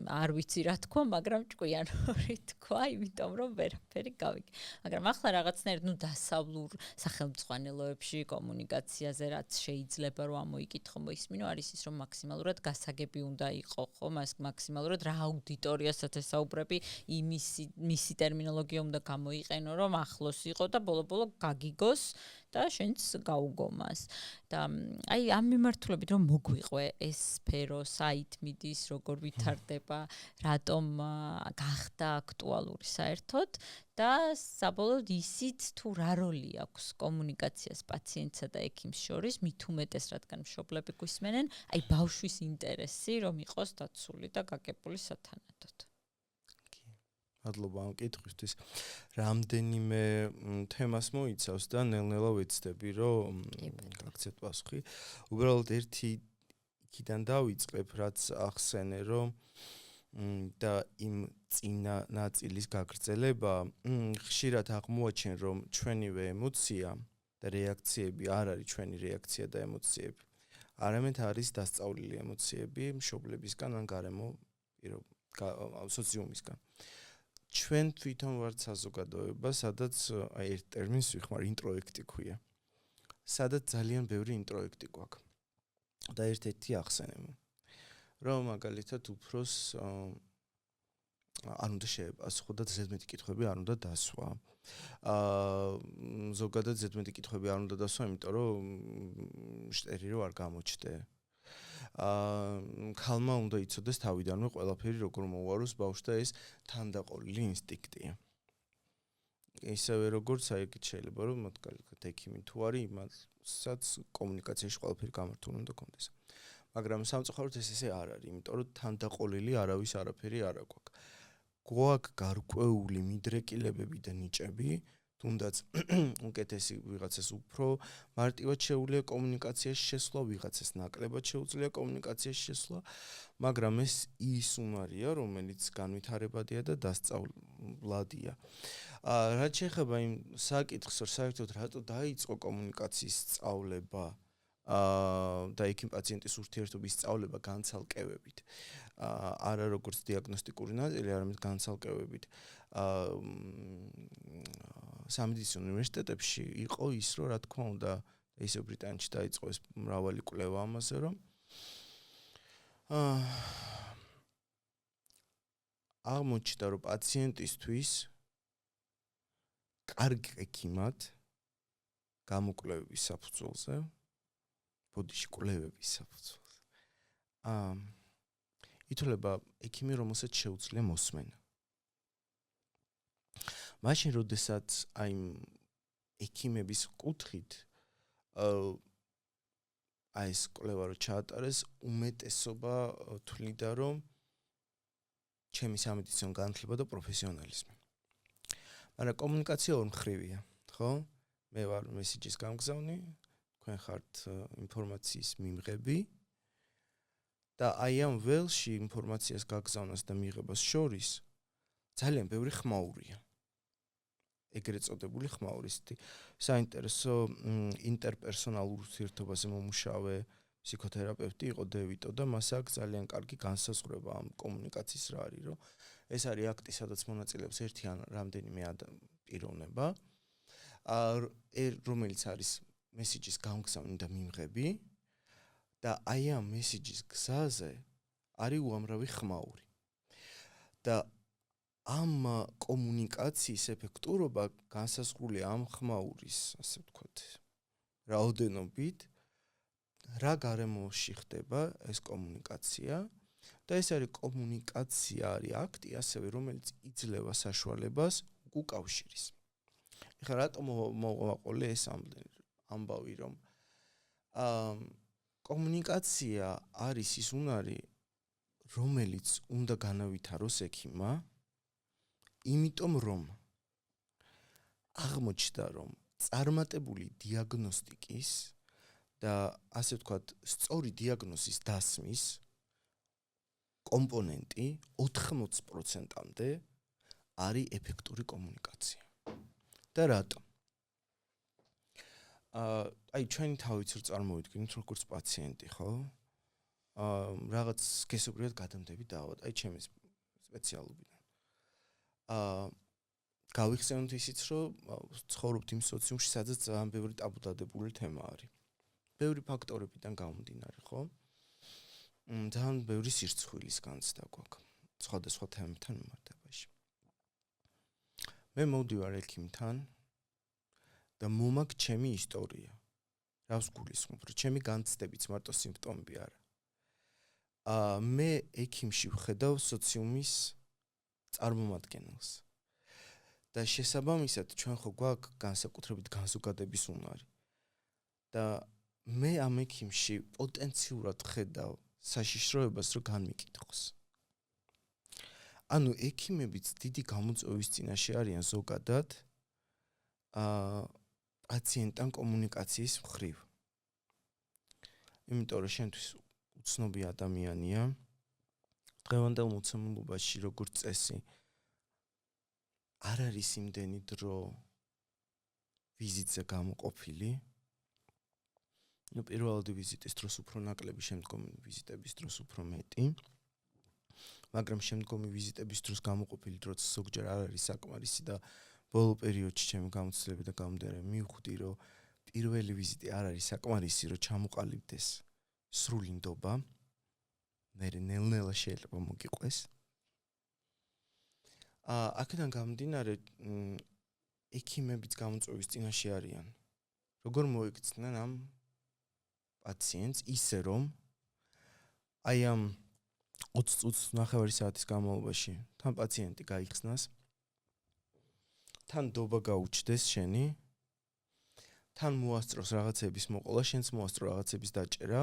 არ ვიცი რა თქვა, მაგრამ ჭკვიან ორი თქვა, იმიტომ რომ ვერაფერი გავიგე. მაგრამ ახლა რაღაცნაირად ნუ დასავლურ სახელმძღვანელოებში კომუნიკაციაზე რაც შეიძლება რომ ამოიკითხო, მოისმინო, არის ის რომ მაქსიმალურად გასაგები უნდა იყო, ხო, მაქსიმალურად რა აუდიტორიასაც ესაუბრები, მისი ტერმინოლოგია უნდა გამოიყენო, რომ ახლოს იყო და ბოლო-ბოლო გაგიგოს და შენც გაუგომას. და აი ამ მიმართულებით რომ მოგვიყვე ეს სფერო, საით მიდის, როგორ ვითარდება, რატომ გახდა აქტუალური საერთოდ და საბოლოოდ ისიც თუ რა როლი აქვს კომუნიკაციას პაციენტსა და ექიმს შორის, მით უმეტეს რადგან მშობლები გვისმენენ, აი ბავშვის ინტერესი რომ იყოს დაცული და გაგებული სათანადოდ. მადლობა ამ კითხვისთვის. რამდენიმე თემას მოიცავს და ნელ-ნელა ვეცდები, რომ გაგცეთ პასუხი. უბრალოდ ერთი იქიდან დავიწყებ, რაც ახსენე, რომ და იმ წინა ნაწილის გაგრძელება ხშირად აღმოაჩენ, რომ ჩვენივე ემოცია და რეაქციები არ არის ჩვენი რეაქცია და ემოციები. არამედ არის დასწავლილი ემოციები მშობლებისგან ან გარემო სოციუმისგან. ჩვენ თვითონ ვართ საზოგადოება, სადაც აი ერთ ტერმინს ვიხმარ ინტროექტი ქვია. სადაც ძალიან ბევრი ინტროექტი გვაქვს. და ერთ-ერთი ახსენებ. რომ მაგალითად უფროს არ უნდა შეეპასხო და ზედმეტი კითხვები არ უნდა დასვა. ზოგადად ზედმეტი კითხვები არ უნდა დასვა, იმიტომ რომ შტერი რო არ გამოჩნდე. ქალმა უნდა იცოდეს თავიდანვე ყველაფერი როგორ მოუაროს ბავშვს და ეს თანდაყოლილი ინსტინქტია. ისევე როგორც აიგეთ შეიძლება რომ მაგალითად ექიმი თუ არის, იმასაც კომუნიკაციაში ყველაფერი გამართული უნდა კონდეს. მაგრამ სამწუხაროდ ეს ესე არ არის, იმიტომ რომ თანდაყოლილი არავის არაფერი არ აქვს. გვაქვს გარკვეული მიდრეკილებები და ნიჭები, თუნდაც უკეთესი ვიღაცას უფრო მარტივად შეუძლია კომუნიკაციაში შესვლა, ვიღაცას ნაკლებად შეუძლია კომუნიკაციაში შესვლა, მაგრამ ეს ის უნარია, რომელიც განვითარებადია და დასწავლადია. რაც შეეხება იმ საკითხს, რომ საერთოდ რატო დაიწყო კომუნიკაციის სწავლება და ექიმ-პაციენტის ურთიერთობის სწავლება განცალკევებით. არა როგორც დიაგნოსტიკური ნაწილი, არამედ განცალკევებით. სამედიცინო უნივერსიტეტებში იყო ის, რომ რა თქმა უნდა, ისე ბრიტანეთში დაიწყო ეს მრავალი კვლევა ამაზე, რომ აღმოჩნდა, რომ პაციენტისთვის კარგი ექიმად გამოკვლევების საფუძველზე, ბოდიში კვლევების საფუძველზე, ითვლება ექიმი, რომელსაც შეუძლია მოსმენა. მაშინ, როდესაც აი ექიმების კუთხით აი ეს კვლევა რო ჩაატარეს, უმეტესობა თვლიდა, რომ ჩემი სამედიცინო განათლება და პროფესიონალიზმი. მაგრამ კომუნიკაცია ორმხრივია, ხო? მე ვარ მესიჯის გამგზავნი, თქვენ ხართ ინფორმაციის მიმღები და აი ამ ველში ინფორმაციას გაგზავნას და მიღებას შორის ძალიან ბევრი ხმაურია. ეგრეთ წოდებული ხმაურისტი. საინტერესო ინტერპერსონალურ ურთიერთობაზე მომუშავე ფსიქოთერაპევტი იყო დევიტო და მას აქვს ძალიან კარგი განსაზღვრება ამ კომუნიკაციის რა არის, რომ ეს არის აქტი, სადაც მონაწილეობს ერთი ან რამდენიმე პიროვნება, რომელიც არის მესიჯის გამგზავნი და მიმღები და აი ამ მესიჯის გზაზე არის უამრავი ხმაური. და ამ კომუნიკაციის ეფექტურობა განსაზღვრულია ამ ხმაურის, ასე ვთქვათ, რაოდენობით, რა გარემოში ხდება ეს კომუნიკაცია და ეს არის კომუნიკაცია, არის აქტი, ასევე რომელიც იძლევა საშუალებას უკავშირის. ეხლა რატომ მოვაყოლე ეს ამბავი, რომ კომუნიკაცია არის ის უნარი, რომელიც უნდა განავითაროს ექიმმა, იმიტომ რომ აღმოჩნდა, რომ წარმატებული დიაგნოსტიკის და ასე ვთქვათ, სწორი დიაგნოზის დასმის კომპონენტი 80%-მდე არის ეფექტური კომუნიკაცია. და რატომ? აი ჩვენი თავიც რო წარმოვიდგინოთ როგორც პაციენტი, ხო? რაღაც სქესობრივად გადამდები დავად, აი ჩემი სპეციალობიდან. გავიხსენოთ ისიც, რომ ცხოვრობთ იმ სოციუმში, სადაც ძალიან ბევრი ტაბუდადებული თემა არის. ბევრი ფაქტორებიდან გამომდინარე, ხო? ძალიან ბევრი სირცხვილის განცდა გვაქვს სხვადასხვა თემებთან მიმართებაში. მე მოვდივარ ექიმთან და მომაქვს ჩემი ისტორია. რას გულისხმობ, რომ ჩემი განცდებიც მარტო სიმპტომები არა. მე ექიმში ვხედავ სოციუმის წარმომადგენელს. და შესაბამისად ჩვენ ხო გვაქვს განსაკუთრებით განზოგადების უნარი. და მე ამ ექიმში პოტენციურად ხედავ საშიშროებას, რომ განმიკითხოს. ანუ ექიმებიც დიდი გამოწვევის წინაშე არიან ზოგადად პაციენტთან კომუნიკაციის მხრივ. იმიტომ რომ შენთვის უცნობი ადამიანია დღევანდელ მოცემულობაში როგორც წესი არ არის იმდენი დრო ვიზიტზე გამოყოფილი. პირველადი ვიზიტის დროს უფრო ნაკლები, შემდგომი ვიზიტების დროს უფრო მეტი. მაგრამ შემდგომი ვიზიტების დროს გამოყოფილი დროც ზოგჯერ არ არის საკმარისი და ბოლო პერიოდში ჩემი გამოცდილებით და გამოდერე მივხვდი, რომ პირველი ვიზიტი არ არის საკმარისი, რომ ჩამოყალიბდეს სრული ნდობა. ნელ-ნელა შეიძლება მოგიყვეს. აქედან გამომდინარე, ექიმებიც გამოწვევის წინაშე არიან. როგორ მოიქცნენ ამ პაციენტს ისე რომ აი ამ 20 წუთს ნახევარი საათის განმავლობაში თან პაციენტი გაიხსნას, თან ნდობა გაუჩნდეს შენი, თან მოასწროს რაღაცების მოყოლა, შენც მოასწრო რაღაცების დაჭერა.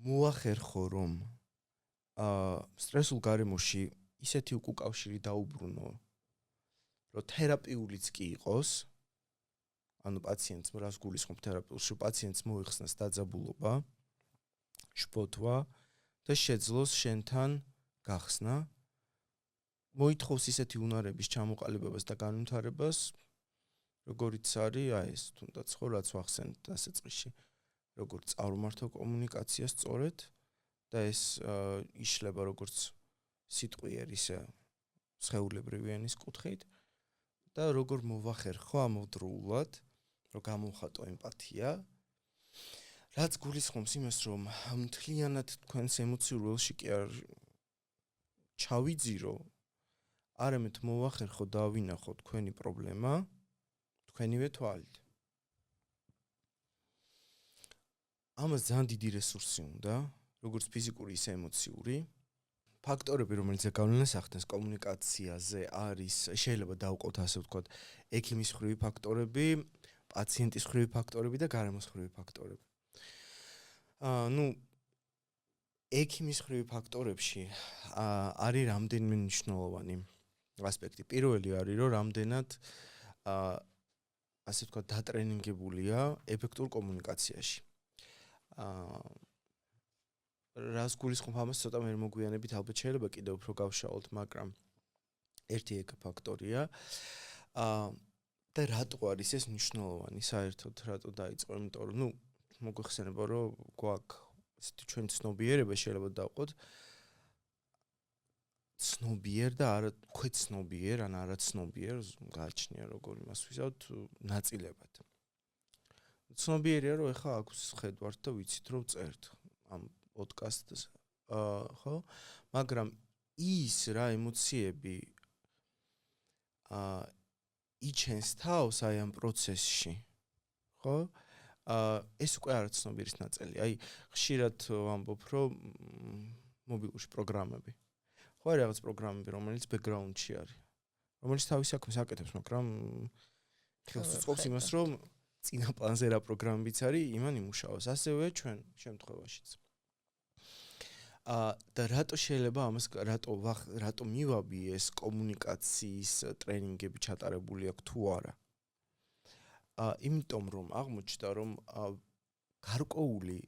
მოახერხო რომ სტრესულ გარემოში ისეთი უკავშირი დაუბრუნო, რომ თერაპიულიც კი იყოს, ანუ პაციენტს რას გულისხმობ თერაპიულს, რომ პაციენტს მოიხსნას დაძაბულობა, შფოთვა და შეძლოს შენთან გახსნა, მოითხოვს ისეთი უნარების ჩამოყალიბებას და განვითარებას, როგორიც არის ეს, თუნდაც ხო რაც ვახსენეთ დასაწყისში, როგორც წარმართო კომუნიკაცია სწორედ და ეს იშლება როგორც სიტყვიერ ისე სხეულებრივი ენის კუთხით და როგორ მოვახერხო ამავდროულად, რომ გამოვხატო ემპათია, რაც გულისხმობს იმას, რომ მთლიანად თქვენს ემოციურ ველში კი არ ჩავიძირო, არამედ მოვახერხო და ავინახო თქვენი პრობლემა თქვენივე თვალით. ამას ძალიან დიდი რესურსი უნდა, როგორც ფიზიკური, ისე ემოციური. ფაქტორები, რომელიც გავლენას ახდენს კომუნიკაციაზე, არის შეიძლება დავყოთ ასე ვთქვათ, ექიმის ხრივი ფაქტორები, პაციენტის ხრივი ფაქტორები და გარემოს ხრივი ფაქტორები. ექიმის ხრივი ფაქტორებში არის რამდენიმე მნიშვნელოვანი ასპექტი. პირველი არის, რომ რამდენად ასე ვთქვათ, დატრენინგებულია ეფექტურ კომუნიკაციაში. რას გულისხმობ ამას ცოტა მე მოგვიანებით ალბათ შეიძლება კიდევ უფრო გავშალოთ, მაგრამ ერთი ეგ ფაქტორია. და რატო არის ეს მნიშვნელოვანი საერთოდ, რატო დაიწყო, იმიტომ რომ მოგვიხსენება, რომ გვაქვს ესეთი ჩვენ ცნობიერება შეიძლება დავყოთ ცნობიერ და არა ქვეცნობიერ, ან არაცნობიერ, გააჩნია როგორ იმას ვიზავთ ნაწილებად. ცნობიერია, რომ ეხლა აქ ხედავთ და ვიცით, რომ წერთ ამ პოდკასტს, ხო? მაგრამ ის რა ემოციები იჩენს თავს აი ამ პროცესში, ხო? ეს უკვე არის ცნობიერის ნაწილი. აი, ხშირად ვამბობ, რომ მობილურში პროგრამები. ხო, არის რაღაც პროგრამები, რომელიც ბექგრაუნდში არის. რომელიც თავის საქმეს აკეთებს, მაგრამ ხელს უწყობს იმას, რომ წინა პლანზე რა პროგრამებიც არის, იმან იმუშაოს. ასევე ჩვენ შემთხვევაშიც. და რატო შეიძლება ამას რატო მივაბი ეს კომუნიკაციის ტრენინგები ჩატარებული აქვს თუ არა? იმიტომ რომ აღმოჩნდა რომ გარკვეული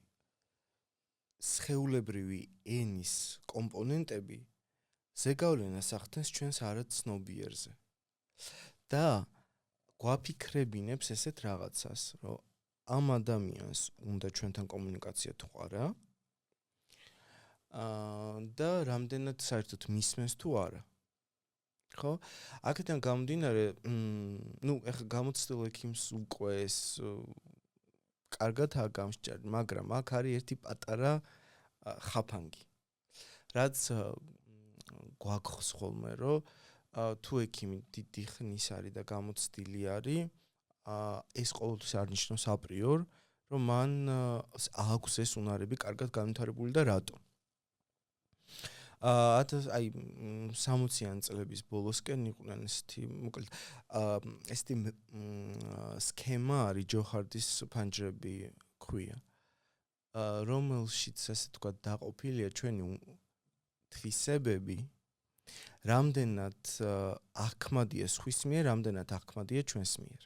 სხეულებრივი ენის კომპონენტები ზეგავლენას ახდენს ჩვენს არაცნობიერზე. და გვაფიქრებინებს ესეთ რაღაცას, რომ ამ ადამიანს უნდა ჩვენთან კომუნიკაცია თუ არა და რამდენად საერთოდ მისმენს თუ არა. ხო? აქედან გამომდინარე, ეხლა გამოცდილ ექიმს უკვე ეს კარგადაა გამსჭერი, მაგრამ აქ არის ერთი პატარა ხაფანგი. რაც გვაქვს ხოლმე, რომ თუ ექიმი დიდი ხნის არის და გამოცდილი არის, ეს ყოველთვის არ ნიშნავს აპრიორ, რომ მან აქვს ეს უნარები კარგად განვითარებული და რატო. 60-იან წლების ბოლოსკენ იყვნენ ესეთი, მოკლედ, ესეთი სქემა არის ჯოჰარდის ფანჯრები ქვია. რომელშიც ასე თქვა დაყოფილია ჩვენი თვისებები, რამდენად ახმადია სხვის მიერ, რამდენად ახმადია ჩვენს მიერ.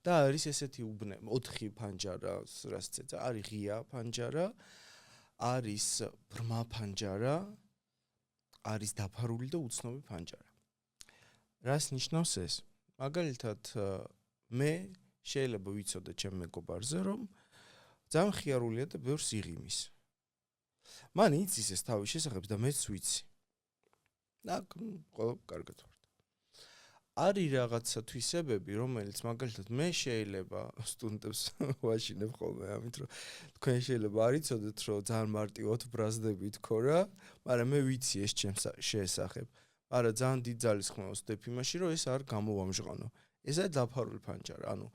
და არის ესეთი 4 ფანჯარა, რაც წეცა, არის ღია ფანჯარა, არის ბრმა ფანჯარა, არის დაფარული და უცნობი ფანჯარა. რას ნიშნავს ეს? მაგალითად, მე შეიძლება ვიცოდე ჩემ მეგობარზე, რომ ძალიან ხიარულია და ბევრს იღიმის. მან იცის ეს თავის შესახებ და მეც ვიცი. და ყველა კარგად ვარ. არის რაღაცა თვისებები, რომელიც მაგალითად მე შეიძლება სტუდენტებს ვაშინებ ხოლმე ამით, რომ თქვენ შეიძლება არ იცოდეთ, რომ ძალიან მარტივად ბრაზდებით ხო რა, მაგრამ მე ვიცი ეს ჩემს შესახებ. მაგრამ ძალიან დიდ ძალისხმევას ვდებ იმაში, რომ ეს არ გამოვამჟღანო. ეს არის დაფარული ფანჯარა. ანუ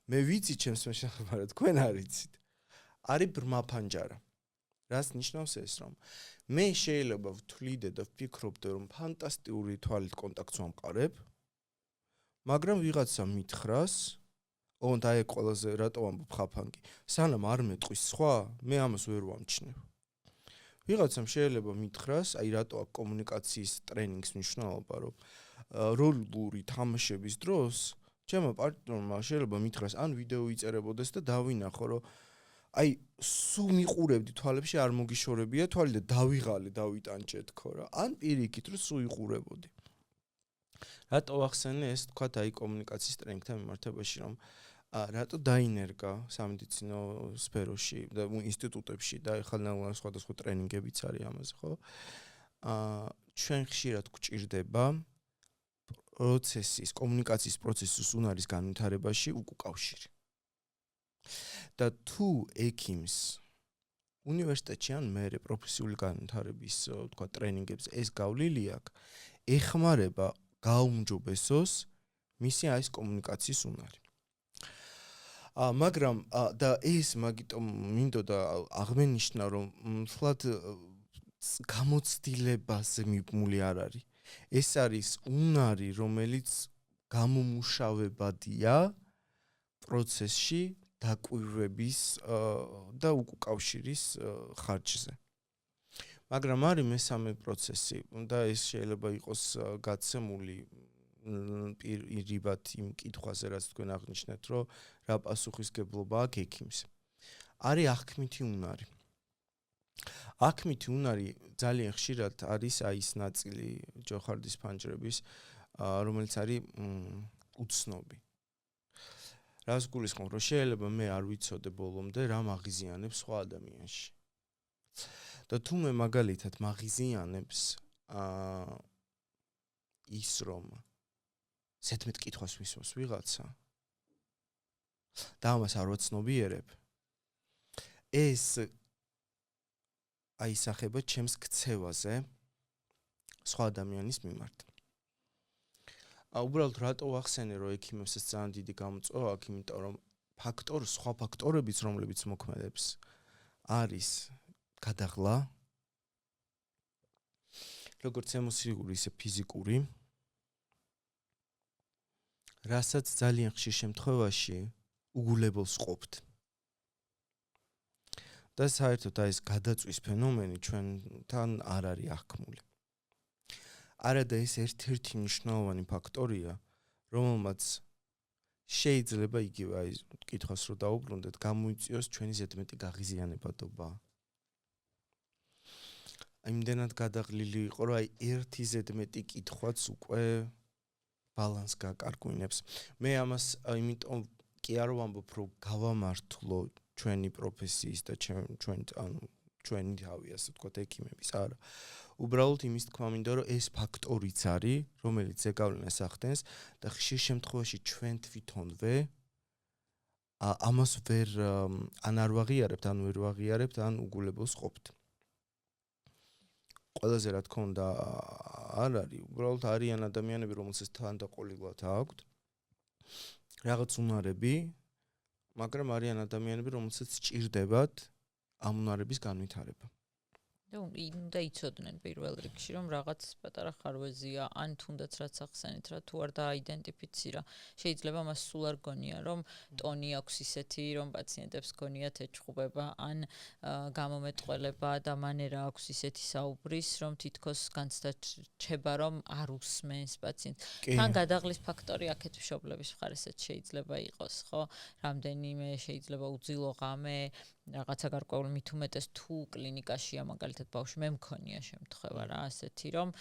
მე ვიცი ჩემს შესახებ, მაგრამ თქვენ არ იცით. არის ბრმა ფანჯარა. რაც ნიშნავს ეს, რომ მე შეიძლება ვთვლიდე და ვფიქრობდე, რომ ფანტასტიკური თვალით კონტაქტს ვამყარებ, მაგრამ ვიღაცა მითხრას, და აი ყველაზე რატო ვამბობ ხაფანგი, სანამ არ მეტყვის სხვა, მე ამას ვერ ვამჩნევ. ვიღაცამ შეიძლება მითხრას, აი რატო აქვს კომუნიკაციის ტრენინგის მნიშვნელობა, რომ როლური თამაშების დროს ჩემო პარტნიორმა შეიძლება მითხრას, ან ვიდეო იწერებოდეს და დავინახო, რომ აი სულ მიყურებდი თვალებში არ მოგიშორებია თვალი და დავიღალე, დავიტანჭეთ ხო რა. ან პირიქით რომ სულ იყურებოდი. რატო ახსენე ეს თქვა აი კომუნიკაციის ტრენინგთან მიმართებაში, რომ რატო დაინერგა სამედიცინო სფეროში და ინსტიტუტებში და ახლა სხვადასხვა ტრენინგებიც არის ამაზე, ხო? ჩვენ ხშირად გვჭირდება პროცესის, კომუნიკაციის პროცესის უნარის განვითარებაში უკავშირი. და თუ ექიმს უნივერსიტეტში ან მერე პროფესიული განვითარების თქვა ტრენინგებზე ეს გავლილი აქვს, ეხმარება გაუმჯობესოს მისი ეს კომუნიკაციის უნარი. მაგრამ და ეს მაგიტომ მინდოდა აღმენიშნა, რომ თლად გამოცდილებაზე მიბმული არ არის. ეს არის უნარი, რომელიც გამომუშავებადია პროცესში დაკვირვების და უკავშირის ხარჯზე. მაგრამ არის მესამე პროცესი და ეს შეიძლება იყოს გაცემული პირობად იმ კითხვაზე, რაც თქვენ აღნიშნეთ, რომ რა პასუხისგებლობა აქვს ექიმს. არის აღქმითი უნარი. აღქმითი უნარი ძალიან ხშირად არის ის ნაწილი ჯოჰარდის ფანჯრების, რომელიც არის უცნობი. რას გულისხმობ, რომ შეიძლება მე არ ვიცოდე ბოლომდე რა მაღიზიანებს სხვა ადამიანში. და თუ მე მაგალითად მაღიზიანებს ის რომ 17 კითხვას ვისვას ვიღაცა და ამას არ ვაცნობიერებ, ეს აისახება ჩემს ქცევაზე სხვა ადამიანის მიმართ. უბრალოდ რატო ვახსენე, რომ ექიმებს ეს ძალიან დიდი გამოწვევა აქვს, იმიტომ რომ სხვა ფაქტორებიც, რომლებიც მოქმედებს, არის გადაღლა, როგორც ემოციური, ისე ფიზიკური, რასაც ძალიან ხშირ შემთხვევაში უგულებელს ყოფთ. და საერთოდ ეს გადაწვის ფენომენი ჩვენთან არ არის აღქმული. არადა ეს ერთ-ერთი მნიშვნელოვანი ფაქტორია, რომელმაც შეიძლება იგივე აი კითხვას რო დაუბრუნდეთ, გამოიწვიოს ჩვენი ზედმეტი გაღიზიანებადობა. იმდენად გადაღლილი იყო, რომ აი ერთი ზედმეტი კითხვაც უკვე ბალანს გაკარგვინებს. მე ამას იმიტომ კი არ ვამბობ, რომ გავამართლო ჩვენი პროფესიის და ჩვენი თავი, ასე ვთქვათ, ექიმების, არა. უბრალოდ იმის თქმა მინდა, რომ ეს ფაქტორიც არის, რომელიც ზეგავლენას ახდენს და ხშირ შემთხვევაში ჩვენ თვითონვე ამას ვერ ან არ ვაღიარებთ, ან ვერ ვაღიარებთ, ან უგულებელს ყოფთ. ყველაზე რა თქმა უნდა არ არის, უბრალოდ არიან ადამიანები, რომელსაც თანდაყოლილად აქვთ რაღაც უნარები, მაგრამ არიან ადამიანები, რომელსაც სჭირდებათ ამ უნარების განვითარება. უნდა იცოდნენ პირველ რიგში, რომ რაღაც პატარა ხარვეზია, ან თუნდაც რაც ახსენეთ, რა თუ არ დააიდენტიფიცირა. შეიძლება მას სულ არ გონია, რომ ტონი აქვს ისეთი, რომ პაციენტებს გონიათ ეჭყუბება, ან გამომეტყველება და მანერა აქვს ისეთი საუბრის, რომ თითქოს განცდა რჩება, რომ არ უსმენს პაციენტს. თან გადაღლის ფაქტორი აქეთ მშობლების მხარესაც შეიძლება იყოს, ხო? რამდენიმე შეიძლება უძილო ღამე რაღაცა გარკვეული მით უმეტეს თუ კლინიკაშია მაგალითად ბავშვი მე მქონია შემთხვევა რა ასეთი რომ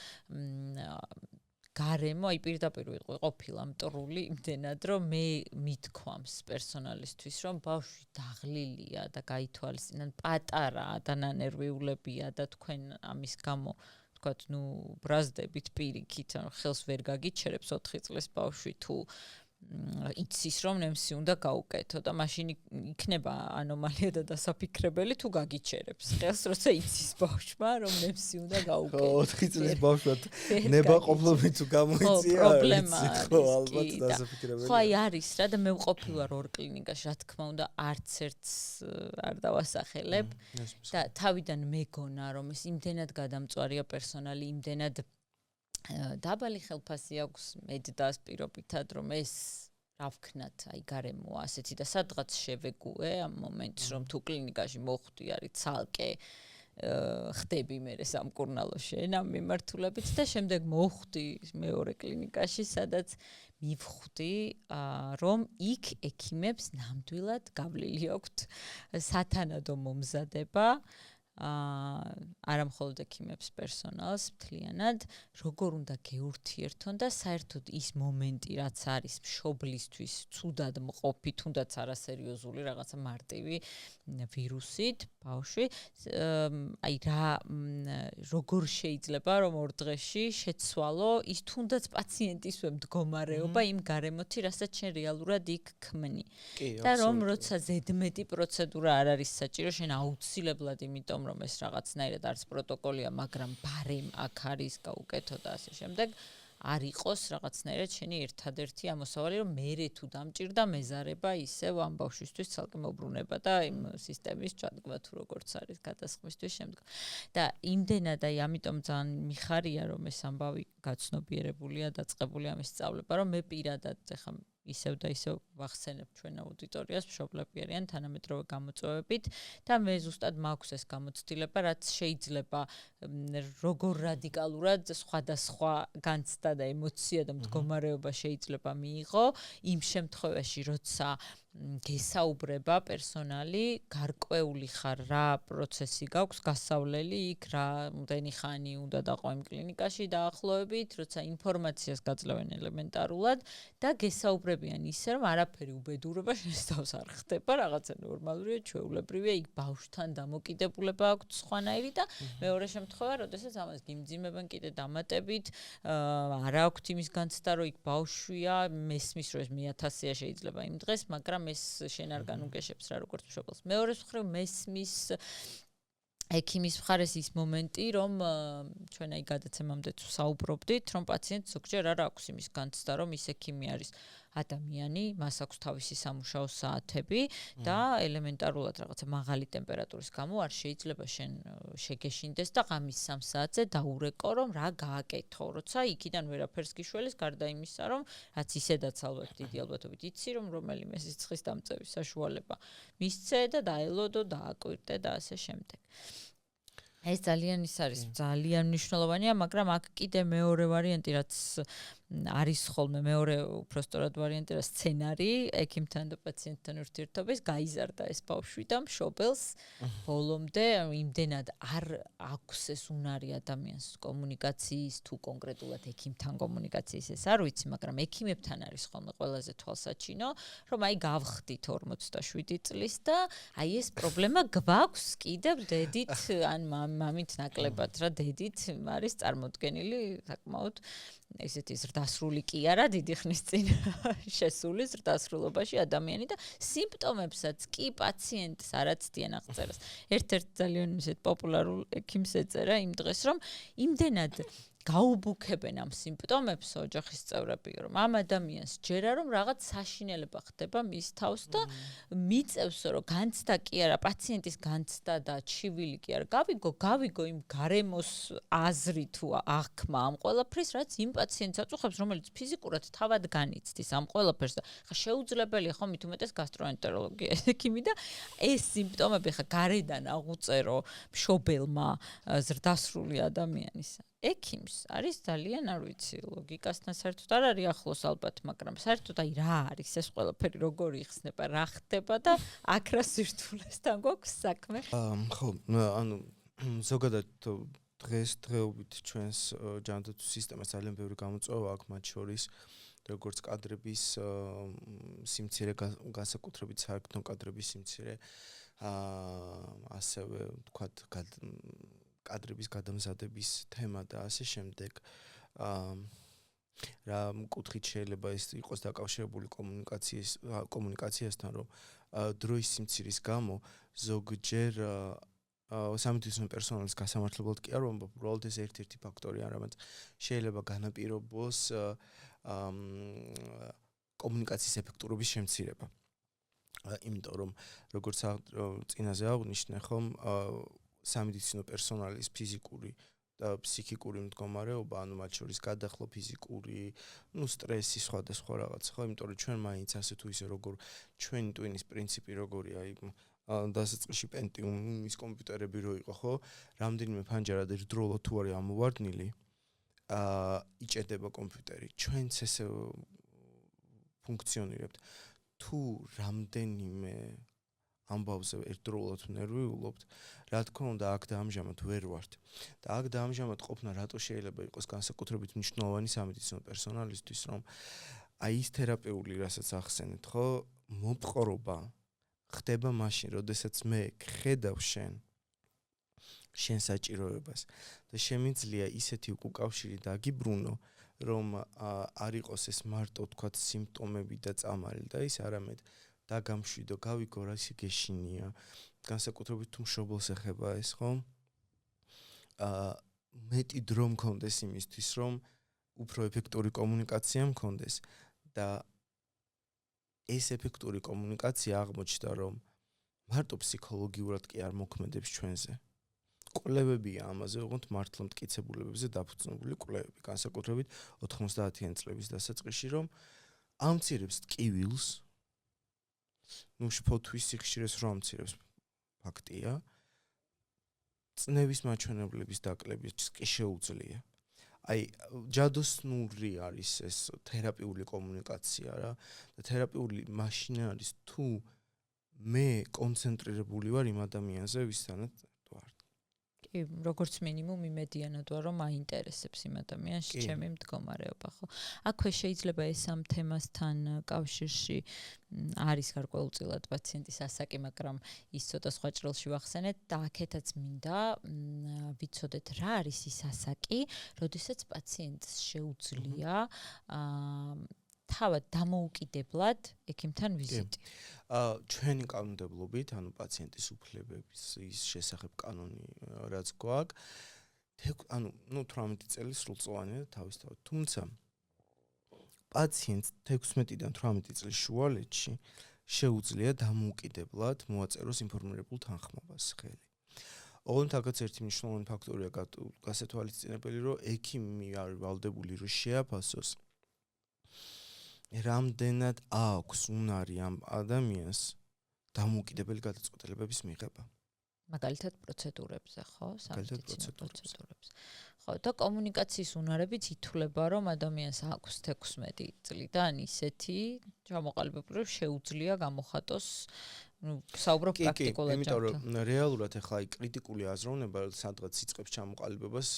გარემო აი პირდაპირ ყოფილა მტრული იმდენად რომ მე მithქვამს პერსონალისთვის რომ ბავშვი დაღლილია და გაითვალისწინან პატარაა და ნანერვიულებია და თქვენ ამის გამო თქვათ ნუ ბრაზდებით პირიქით ხელს ვერ გაგიჩერებს 4 წლის ბავშვი თუ იცის რომ ნემსი უნდა გაუკეთო და მაშინ იქნება ანომალია და დასაფიქრებელი თუ გაგიჩერებს ხელს როცა იცის ბავშვმა რომ ნემსი უნდა გაუკეთო 4 წლის ბავშვად ნებაყოფლობით თუ გამოიწია პრობლემა ხო ალბათ დასაფიქრებელი ხო აი არის რა და მე ვყოფილი ვარ ორ კლინიკაში რა თქმა უნდა არც ერთს არ დავასახელებ და თავიდან მეგონა რომ ეს იმდენად გადამწვარია პერსონალი იმდენად დაბალი ხელფასი აქვს მედდას პირობითად რომ ეს რა ვქნათ აი გარემოა ასეთი და სადღაც შევეგუე ამ მომენტს რომ თუ კლინიკაში მოხვდი არის ცალკე ხდები მე სამკურნალო შენ ამ მიმართულებით და შემდეგ მოხვდი მეორე კლინიკაში სადაც მივხვდი რომ იქ ექიმებს ნამდვილად გავლილი აქვთ სათანადო მომზადება არა მხოლოდ ექიმებს პერსონალს მთლიანად როგორ უნდა გეურთიერთონ და საერთოდ ის მომენტი რაც არის მშობლისთვის ცუდად მყოფი თუნდაც არასერიოზული რაღაცა მარტივი ვირუსით ბავშვი აი რა როგორ შეიძლება რომ ორ დღეში შეცვალო ის თუნდაც პაციენტისვე მდგომარეობა იმ გარემოთი რასაც შენ რეალურად იქ ქმნი და რომ როცა ზედმეტი პროცედურა არ არის საჭირო შენ აუცილებლად იმიტომ რომ ეს რაღაცნაირად არც პროტოკოლია, მაგრამ ბარემ აქ არის გაუკეთო და ასე შემდეგ, არ იყოს რაღაცნაირად შენი ერთადერთი ამოსავალი, რომ მერე თუ დამჭირდა მეზარება ისევ ამ ბავშვისთვის ცალკე მოbrunება და იმ სისტემის ჩადგმა თუ როგორც არის გადასხმისთვის შემდეგ. და იმდენად აი ამიტომ ძალიან მიხარია რომ ეს ამბავი გაცნობიერებულია, დაწყებული ამის სწავლება, რომ მე პირადად ეხა ისევ და ისევ ვახსენებ ჩვენ აუდიტორიას, მშობლები არიან თანამედროვე გამოწვევებით და მე ზუსტად მაქვს ეს გამოცდილება, რაც შეიძლება როგორ რადიკალურად სხვადასხვა განცდა და ემოცია და მდგომარეობა შეიძლება მიიღო იმ შემთხვევაში, როცა გესაუბრება პერსონალი, გარკვეული ხარ რა პროცესი გაქვს გასავლელი იქ რა მდენი ხანი უნდა დაყო იმ კლინიკაში დაახლოებით, როცა ინფორმაციას გაძლევენ ელემენტარულად და გესაუბრებიან ისე, რომ არაფერი უბედურება შესწავს არ ხდება, რაღაცა ნორმალურია, ჩვეულებრივია, იქ ბავშვთან დამოკიდებულება აქვს სხვანაირი და მეორე შემთხვევა, როდესაც ამას გიმძიმებენ კიდე დამატებით, არა აქვთ იმის განცდა, რომ იქ ბავშვია, მესმის რომ ეს 1000-ია შეიძლება იმ დღეს, მაგრამ ეს შენ არ განუგეშებს რა როგორც მშობელს. მეორე მხრივ მესმის ექიმის მხარეს ის მომენტი, რომ ჩვენ აი გადაცემამდე საუბრობდით, რომ პაციენტს ზოგჯერ არ აქვს იმის განცდა, რომ ის ექიმი არის ადამიანი, მას აქვს თავისი სამუშაო საათები და ელემენტარულად რაღაცა მაღალი ტემპერატურის გამო არ შეიძლება შენ შეგეშინდეს და ღამის 3 საათზე დაურეკო, რომ რა გააკეთო, როცა იქიდან ვერაფერს გიშველის, გარდა იმისა, რომ რაც ისედაც ალბათ დიდი ალბათობით იცი, რომ რომელიმე სიცხის დამწევის საშუალება მისცე და დაელოდო, დააკვირდე და ასე შემდეგ. ეს ძალიან ის არის, ძალიან მნიშვნელოვანია, მაგრამ აქ კიდე მეორე ვარიანტი, რაც არის ხოლმე მეორე უბრალოდ ვარიანტი რა სცენარი ექიმთან და პაციენტთან ურთიერთობის გაიზარდა ეს ბავშვი და მშობელს ბოლომდე იმდენად არ აქვს ეს უნარი ადამიანს კომუნიკაციის თუ კონკრეტულად ექიმთან კომუნიკაციის ეს არ ვიცი, მაგრამ ექიმებთან არის ხოლმე ყველაზე თვალსაჩინო, რომ აი გავხდით 47 წლის და აი ეს პრობლემა გვაქვს კიდევ დედით ან მამით ნაკლებად რა დედით არის წარმოდგენილი საკმაოდ ესეთი ზრდასრული კი არა, დიდი ხნის წინ შესული ზრდასრულობაში ადამიანი და სიმპტომებსაც კი პაციენტს არ აცდიან აღწერას. ერთ-ერთ ძალიან ისეთ პოპულარულ ექიმს ეწერა იმ დღეს, რომ იმდენად გაუბუქებენ ამ სიმპტომებს ოჯახის წევრები, რომ ამ ადამიანს ჯერა რომ რაღაც საშინელება ხდება მის თავს და მიწევს რომ განცდა კი არა, პაციენტის განცდა და ჩივილი კი არა, გავიგო იმ გარემოს აზრი თუ აღქმა ამ ყველაფრის, რაც იმ პაციენტს აწუხებს, რომელიც ფიზიკურად თავად განიცდის ამ ყველაფერს და ხა შეუძლებელია ხო მით უმეტეს გასტროენტეროლოგია ექიმი და ეს სიმპტომები ხა გარედან აღუწერო მშობელმა ზრდასრული ადამიანის ექიმს არის ძალიან არ ვიცი ლოგიკასთან საერთოდ არ არის ახლოს ალბათ, მაგრამ საერთოდ აი რა არის ეს ყველაფერი როგორი იხსნება, რა ხდება და აქ რა სირთულესთან გვაქვს საქმე? ხო, ანუ ზოგადად დღეობით ჩვენს ჯანდაცვის სისტემას ძალიან ბევრი გამოწვევა აქვს, მათ შორის როგორც კადრების სიმცირე, განსაკუთრებით საერთო კადრების სიმცირე, ასევე ვთქვათ კადრების გადამზადების თემა და ასე შემდეგ. რა კუთხით შეიძლება ეს იყოს დაკავშირებული კომუნიკაციასთან, რომ დროის სიმცირის გამო ზოგჯერ სამედიცინო პერსონალის გასამართლებლად კი არ ვამბობ, უბრალოდ ეს ერთ-ერთი ფაქტორია, რამაც შეიძლება განაპირობოს კომუნიკაციის ეფექტურობის შემცირება. იმიტომ რომ როგორც წინაზე აღვნიშნე, ხომ სამედიცინო პერსონალის ფიზიკური და ფსიქიკური მდგომარეობა, ანუ მათ შორის გადახრა ფიზიკური, სტრესი, სხვადასხვა რაღაც, ხო, იმიტომ რომ ჩვენ მაინც ასე თუ ისე როგორ ჩვენი ტვინის პრინციპი როგორია, დასაწყისში პენტიუმის კომპიუტერები რო იყო, ხო, რამდენიმე ფანჯარად ერთდროულად თუ არის ამოვარდნილი, იჭედება კომპიუტერი. ჩვენც ესე ფუნქციონირებთ. თუ რამდენიმე ამბავზე ერთდროულად ნერვიულობთ, რა თქმა უნდა, აქ და ამჟამად ვერ ვართ. და აქ და ამჟამად ყოფნა რატო შეიძლება იყოს განსაკუთრებით მნიშვნელოვანი სამედიცინო პერსონალისთვის, რომ აი ის თერაპიული, რასაც ახსენეთ, ხო, მოპყრობა ხდება მაშინ, როდესაც მე ხედავ შენ საჭიროებას და შემიძლია ისეთი უკავშირი დაგიბრუნო, რომ არ იყოს ეს მარტო თქვათ სიმპტომები და წამალი და ის არამედ დაგამშვიდო, გავიგო რა ისე გეშინია, განსაკუთრებით თუ მშობელს ეხება ეს, ხო? მეტი დრო მქონდეს იმისთვის, რომ უფრო ეფექტური კომუნიკაცია მქონდეს და ეს ეფექტური კომუნიკაცია აღმოჩნდა, რომ მარტო ფსიქოლოგიურად კი არ მოქმედებს ჩვენზე. კვლევებია ამაზე, ოღონდ მართლა მტკიცებულებებზე დაფუძნებული კვლევები, განსაკუთრებით 90-იან წლების დასაწყისში, რომ ამცირებს ტკივილს, შფოთვის სიხშირეს რო ამცირებს, ფაქტია. წნევის მაჩვენებლების დაკლებიც კი შეუძლია. აი, ჯადოსნური არის ეს თერაპიული კომუნიკაცია რა და თერაპიული მაშინ არის თუ მე კონცენტრირებული ვარ იმ ადამიანზე, ვისთანაც ვარ. კი, როგორც მინიმუმ იმედიანად ვარ, რომ აინტერესებს იმ ადამიანს ჩემი მდგომარეობა, ხო? აქვე შეიძლება ეს ამ თემასთან კავშირში არის გარკვეულწილად პაციენტის ასაკი, მაგრამ ის ცოტა სხვა ჭრილში ვახსენეთ და აქეთაც მინდა ვიცოდეთ რა არის ის ასაკი, როდესაც პაციენტს შეუძლია თავად დამოუკიდებლად ექიმთან ვიზიტი. ჩვენი კანონმდებლობით, ანუ პაციენტის უფლებების შესახებ კანონი რაც გვაქვს, ანუ 18 წელი სრულწლოვანია და თავისთავად. თუმცა პაციენტს 16-დან 18 წლის შუალედში შეუძლია დამოუკიდებლად მოაწეროს ინფორმირებულ თანხმობას ხელი. ოღონდ აქაც ერთი მნიშვნელოვანი ფაქტორია გასათვალისწინებელი, რომ ექიმი არის ვალდებული რომ შეაფასოს რამდენად აქვს უნარი ამ ადამიანს დამოუკიდებელი გადაწყვეტილებების მიღება. მაგალითად პროცედურებზე, ხო? სამედიცინო პროცედურებზე. ხო, და კომუნიკაციის უნარებიც ითვლება, რომ ადამიანს აქვს 16 წლიდან ისეთი ჩამოყალიბებული, რომ შეუძლია გამოხატოს საუბრობ პრაქტიკულად ჯანმრთელობაზე. იმიტომ რომ რეალურად ახლა აი კრიტიკული აზროვნება სადღაც იწყებს ჩამოყალიბებას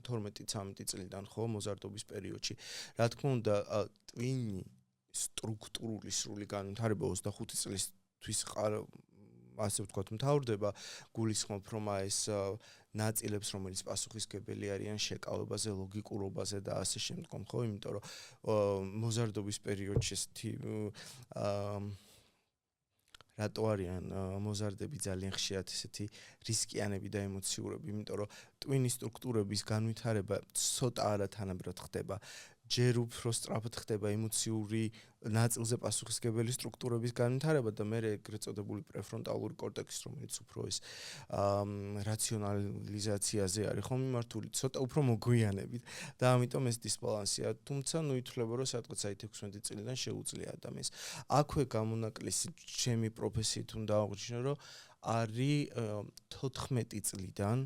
12-13 წლიდან, ხო, მოზარდობის პერიოდში. რა თქმა უნდა, ტვინი სტრუქტურული სრული განვითარება 25 წლისთვის ასე ვთქვათ, მთავრდება, გულისხმობ, რომ ეს ნაწილებს, რომელიც პასუხისგებელი არიან შეკავებაზე, ლოგიკურობაზე და ასე შემდგომ, ხო, იმიტომ რომ მოზარდობის პერიოდში ესეთი რატო არიან მოზარდები ძალიან ხშირად ესეთი რისკიანები და ემოციურები, იმიტომ რომ ტვინის სტრუქტურების განვითარება ცოტა არათანაბრად ხდება. ჯერ უფრო სწრაფად ხდება ემოციური ნაწილზე პასუხისგებელი სტრუქტურების განვითარება და მერე ეგრეთ წოდებული პრეფრონტალური კორტექსი, რომელიც უფრო ეს რაციონალიზაციაზე არის ხომ მიმართული, ცოტა უფრო მოგვიანებით და ამიტომ ეს დისბალანსია. თუმცა ნუ ითვლება, რომ სადღაც 16 წლიდან შეუძლია ადამიანს. აქვე გამონაკლისი ჩემი პროფესიით უნდა აღვნიშნო, რომ არის 14 წლიდან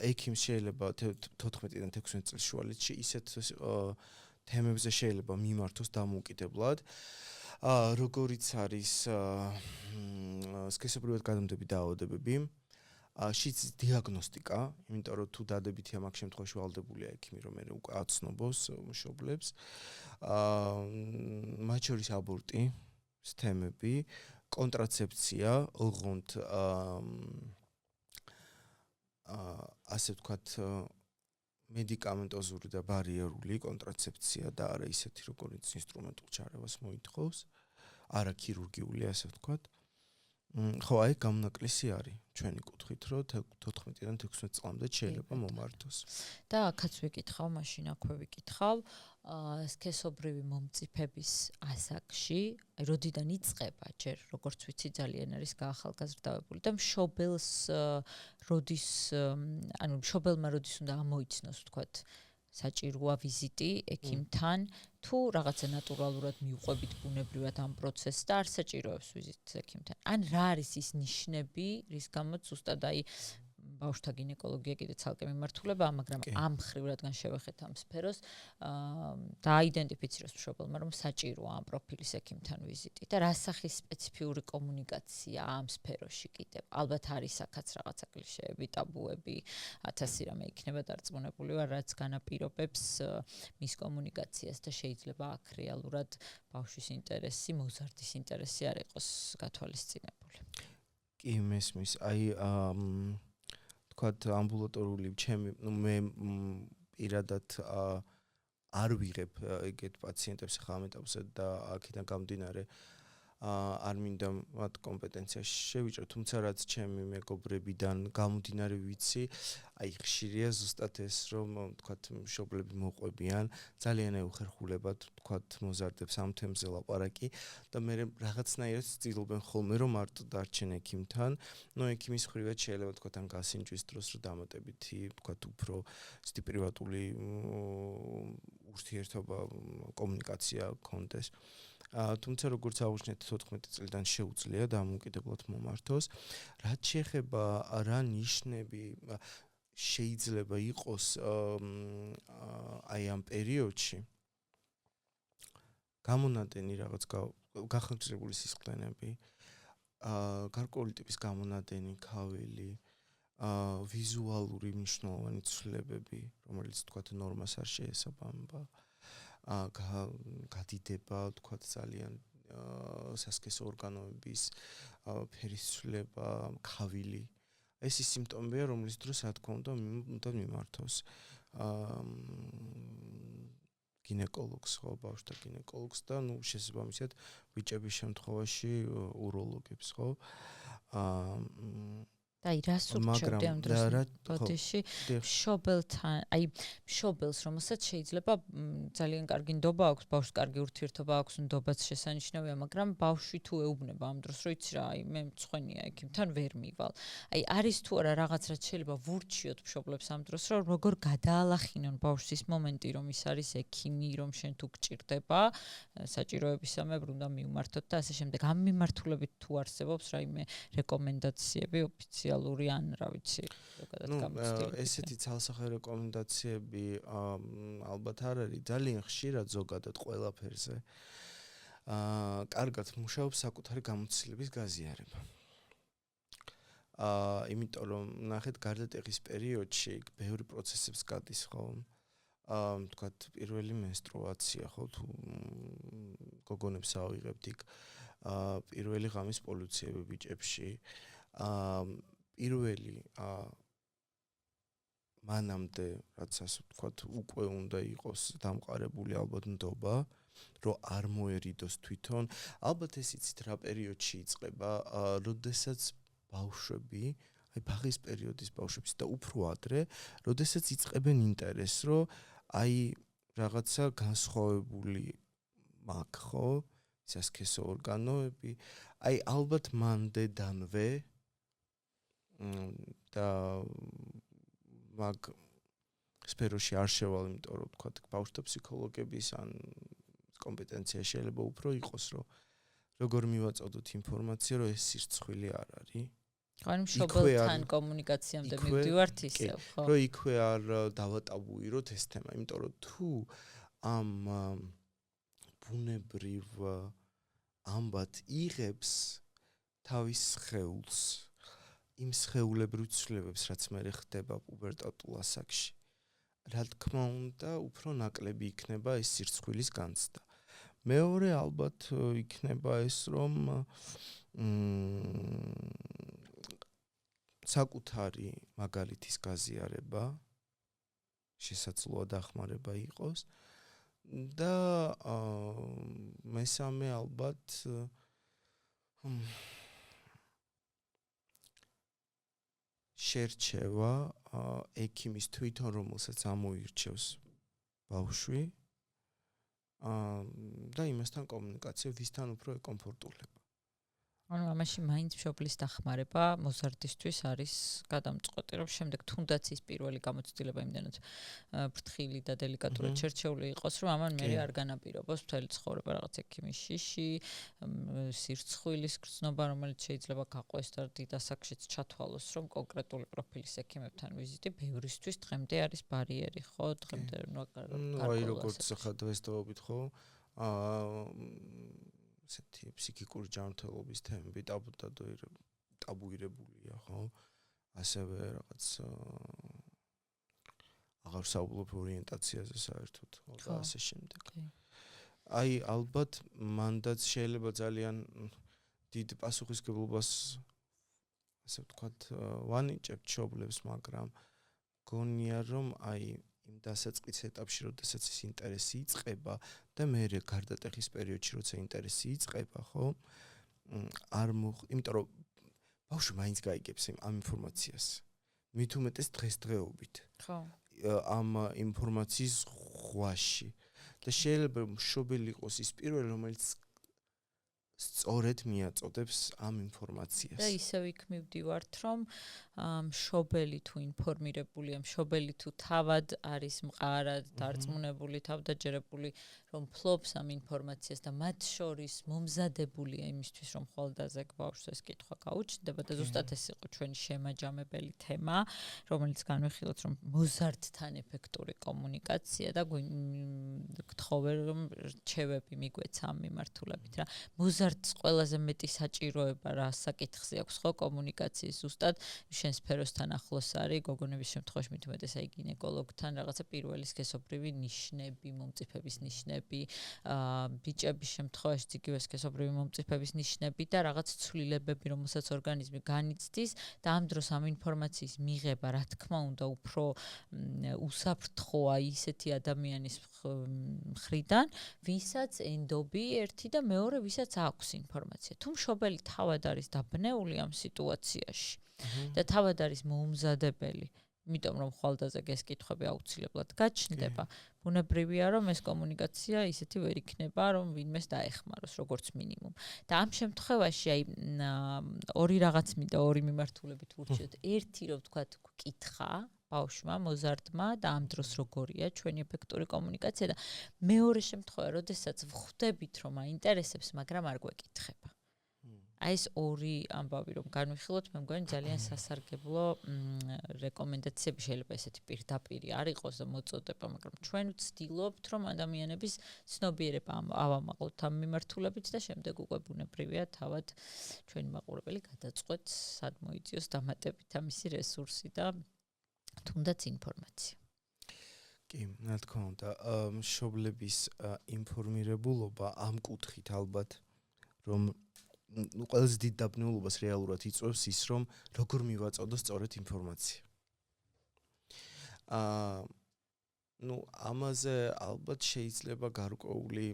ექიმს შეიძლება 14-დან 16 წლის შუალედში ისეთ თემებზე შეიძლება მიმართოს დამოუკიდებლად, როგორიც არის სქესობრივად გადამდები დაავადებები, შიც დიაგნოსტიკა, იმიტომ რომ თუ დადებითია მაგ შემთხვევაში ვალდებულია ექიმი, რომ მე უკვე აცნობოს მშობლებს, მათ შორის აბორტი, თემები, კონტრაცეფცია, ოღონდ ასე ვთქვათ მედიკამენტოზური და ბარიერული კონტრაცეფცია და არა ისეთი, როგორც ინსტრუმენტულ ჩარევას მოითხოვს, არა ქირურგიული, ასე ვთქვათ. ხო, აი გამონაკლისი არის ჩვენი კუთხით, რომ 14-დან 16 წლამდე შეიძლება მომართოს. და აქაც ვიკითხავ, მაშინ აქვე ვიკითხავ, სქესობრივი მომწიფების ასაკში, როდიდან იწყება ჯერ, როგორც ვიცი, ძალიან არის გაახალგაზრდავებული და მშობელს როდის, ანუ მშობელმა როდის უნდა ამოიცნოს, ვთქვათ, საჭიროა ვიზიტი ექიმთან, თუ რაღაცა ნატურალურად მიუყვებით ბუნებრივად ამ პროცესს და არ საჭიროებს ვიზიტს ექიმთან. ან რა არის ის ნიშნები, რის გამოც ზუსტად აი ბავშვთა გინეკოლოგია კიდე ცალკე მიმართულებაა, მაგრამ ამ მხრივ რადგან შევეხეთ ამ სფეროს, დააიდენტიფიციროს მშობელმა, რომ საჭიროა ამ პროფილის ექიმთან ვიზიტი და რა სახის სპეციფიური კომუნიკაცია ამ სფეროში კიდევ. ალბათ არის აქაც რაღაცა კლიშეები, ტაბუები, 1000 რამე იქნება დარწმუნებული ვარ, რაც განაპირობებს მის კომუნიკაციას და შეიძლება აქ რეალურად ბავშვის ინტერესი, მოზარდის ინტერესი არ იყოს გათვალისწინებული. კი, მესმის, აი თქვათ ამბულატორული ჩემი მე პირადად არ ვიღებ ეგეთ პაციენტებს ახალ ეტაპზე და აქედან გამდინარე არ მინდა მათ კომპეტენციაში შევიჭრო, თუმცა რაც ჩემი მეგობრებიდან გამომდინარე ვიცი, აი ხშირია ზუსტად ეს, რომ თქვათ მშობლები მოყვებიან, ძალიან ეუხერხულებათ თქვათ მოზარდებს ამ თემზე ლაპარაკი და მე რაღაცნაირად ცდილობენ ხოლმე რომ მარტო დარჩენ ექიმთან, ნუ ექიმის ხრივაც შეიძლება თქვათ ამ გასინჯვის დროს რომ დამატებითი თქვათ უფრო პრივატული ურთიერთობა, კომუნიკაცია გქონდეს. თუმცა როგორც აღვნიშნეთ 14 წლიდან შეუძლია დამოუკიდებლად მომართოს. რაც შეეხება რა ნიშნები შეიძლება იყოს აი ამ პერიოდში გამონადენი რაღაც გახანგრძლივებული სისხლენები, გარკვეული ტიპის გამონადენი, ქავილი, ვიზუალური მნიშვნელოვანი ცვლილებები, რომელიც თქვათ ნორმას არ შეესაბამება. გადიდება, თქვათ ძალიან სასქესო ორგანოების ფერის ცვლილება, ქავილი. ეს ის სიმპტომებია, რომლის დროს რა თქმა უნდა მიმართოს გინეკოლოგს, ხო, ბავშვთა გინეკოლოგს და ნუ შესაბამისად ბიჭების შემთხვევაში უროლოგებს, ხო? და აი რას ურჩევდი ამ დროს ბოდიში მშობელთან, აი მშობელს, რომელსაც შეიძლება ძალიან კარგი ნდობა აქვს, ბავშვს კარგი ურთიერთობა აქვს, ნდობაც შესანიშნავია, მაგრამ ბავშვი თუ ეუბნება ამ დროს, რომ იცი რა, აი მე მწვენია ექიმთან ვერ მივალ. აი არის თუ არა რაღაც რაც შეიძლება ვურჩიოთ მშობლებს ამ დროს, რომ როგორ გადაალახინონ ბავშვს ის მომენტი, რომ ის არის ექიმი, რომ შენ თუ გჭირდება, საჭიროებისამებრ უნდა მივმართოთ და ასე შემდეგ. ამ მიმართულებით თუ არსებობს რაიმე რეკომენდაციები ოფიციალური ან რა ვიცი, ზოგადად გამოცდილი. ესეთი ცალსახე რეკომენდაციები ალბათ არ არის ძალიან ხშირად ზოგადად ყველაფერზე. კარგად მუშაობს საკუთარი გამოცდილების გაზიარება. იმიტომ რომ ნახეთ გარდატეხის პერიოდში ბევრი პროცესებს გადის, ხო? თქვათ პირველი მენსტრუაცია, ხო, თუ გოგონებს ავიღებთ იქ პირველი ღამის პოლიციები ბიჭებში. პირველი მანამდე, რაც ასე ვთქვათ, უკვე უნდა იყოს დამყარებული ალბათ ნდობა, რომ არ მოერიდოს თვითონ. ალბათ ეს იცით რა პერიოდში იწყება, როდესაც ბავშვები, აი ბაღის პერიოდის ბავშვებს და უფრო ადრე, როდესაც იწყებენ ინტერესს, რომ აი რაღაცა განსხვავებული მაქვს, ხო? სასქესო ორგანოები, აი ალბათ მანდედანვე და მაგ სფეროში არ შევალ, იმიტომ რომ თქვა ბავშვთა ფსიქოლოგების ან კომპეტენცია შეიძლება უფრო იყოს, რომ როგორ მივაწოდოთ ინფორმაცია, რომ ეს სირცხვილი არ არის. ანუ მშობელთან კომუნიკაციამდე მივდივართ ისევ, ხო? რომ იქვე არ დავატაბუიროთ ეს თემა, იმიტომ რომ თუ ამ ბუნებრივ ამბად იღებს თავის სხეულს, იმ სხეულებრივ ცვლილებებს, რაც მე ხდება პუბერტატულ ასაკში, რა თქმა უნდა, უფრო ნაკლები იქნება ეს სირცხვილის განცდა. მეორე ალბათ იქნება ეს, რომ საკუთარი მაგალითის გაზიარება შესაძლოა დახმარება იყოს და მესამე ალბათ შერჩევა ექიმის თვითონ, რომელსაც ამოირჩევს ბავშვი და იმასთან კომუნიკაცია, ვისთან უფრო ეკომფორტულება. ანუ ამაში მაინც მშობლის დახმარება მოზარდისთვის არის გადამწყვეტი, რომ შემდეგ თუნდაც ის პირველი გამოცდილება იმდენად ფრთხილი და დელიკატურად შერჩეული იყოს, რომ ამან მე არ განაპირობოს მთელი ცხოვრება რაღაც ექიმის შიში, სირცხვილის გრძნობა, რომელიც შეიძლება გაყვეს და დიდ ასაკშიც ჩათვალოს, რომ კონკრეტული პროფილის ექიმებთან ვიზიტი ბევრისთვის დღემდე არის ბარიერი, ხო? დღემდე აი როგორც ხა დღესდღეობით, ხო? ესეთი ფსიქიკური ჯანმრთელობის თემები ტაბუირებულია, ხო? ასევე რაღაც აღარ საუბრობ ორიენტაციაზე საერთოდ, ხო და ასე შემდეგ. აი ალბათ მანდაც შეიძლება ძალიან დიდ პასუხისმგებლობას ასე ვთქვათ ვანიჭებთ მშობლებს, მაგრამ გონია რომ აი იმ დასაწყის ეტაპში, როდესაც ეს ინტერესი იწყება და მერე გარდატეხის პერიოდში, როცა ინტერესი იწყება, ხო? იმიტომ რომ ბავშვი მაინც გაიგებს ამ ინფორმაციას. მით უმეტეს დღესდღეობით. ხო. ამ ინფორმაციის ღვაში და შეიძლება მშობელი იყოს ის პირველი, რომელიც სწორედ მიაწოდებს ამ ინფორმაციას. და ისევ იქ მივდივართ, რომ მშობელი თუ ინფორმირებულია, მშობელი თუ თავად არის მყარად დარწმუნებული, თავდაჯერებული, რომ ფლობს ამ ინფორმაციას და მათ შორის მომზადებულია იმისთვის, რომ ხოლდაზე ბავშვს ეს კითხვა გაუჩნდება და ზუსტად ეს იყო ჩვენი შემაჯამებელი თემა, რომელიც განვიხილოთ, რომ მოზარდთან ეფექტური კომუნიკაცია და გთხოვე რომ რჩევები მიგვეცა ამ მიმართულებით რა. მოზარდს ყველაზე მეტი საჭიროება რა საკითხზე აქვს ხო კომუნიკაციის ზუსტად შენ სფეროსთან ახლოს არის გოგონების შემთხვევაში მით უმეტეს აი გინეკოლოგთან რაღაცა პირველი სქესობრივი ნიშნები, მომწიფების ნიშნები, ბიჭების შემთხვევაში იგივე სქესობრივი მომწიფების ნიშნები და რაღაც ცვლილებები, რომელსაც ორგანიზმი განიცდის და ამ დროს ამ ინფორმაციის მიღება, რა თქმა უნდა, უფრო უსაფრთხოა ისეთი ადამიანის მხრიდან, ვისაც ენდობი ერთი და მეორე, ვისაც აქვს ინფორმაცია. თუ მშობელი თავად არის დაბნეული ამ სიტუაციაში და თავად არის მოუმზადებელი, იმიტომ რომ ხვალდაზე ეს კითხვები აუცილებლად გაჩნდება, ბუნებრივია რომ ეს კომუნიკაცია ისეთი ვერ იქნება, რომ ვინმეს დაეხმაროს, როგორც მინიმუმ. და ამ შემთხვევაში აი ორი რაღაც მინდა ორი მიმართულებით ვურჩიოთ. ერთი რომ ვთქვათ კითხა ბავშვმა, მოზარდმა და ამ დროს როგორია ჩვენი ეფექტური კომუნიკაცია და მეორე შემთხვევა, როდესაც ვხვდებით რომ აინტერესებს, მაგრამ არ გვეკითხება. აი ეს ორი ამბავი რომ განვიხილოთ, მე მგონი ძალიან სასარგებლო რეკომენდაციები შეიძლება ესეთი პირდაპირი არ იყოს და მოწოდება, მაგრამ ჩვენ ვცდილობთ რომ ადამიანების ცნობიერება ავამაყლოთ ამ მიმართულებით და შემდეგ უკვე ბუნებრივია თავად ჩვენი მაყურებელი გადაწყვეტ სად მოიწიოს დამატებით ამისი რესურსი და თუნდაც ინფორმაცია. კი, რა თქმა უნდა, მშობლების ინფორმირებულობა ამ კუთხით ალბათ რომ ყველაზე დიდ დაბნეულობას რეალურად იწვევს ის, რომ როგორ მივაწოდოს სწორედ ინფორმაცია. ამაზე ალბათ შეიძლება გარკვეული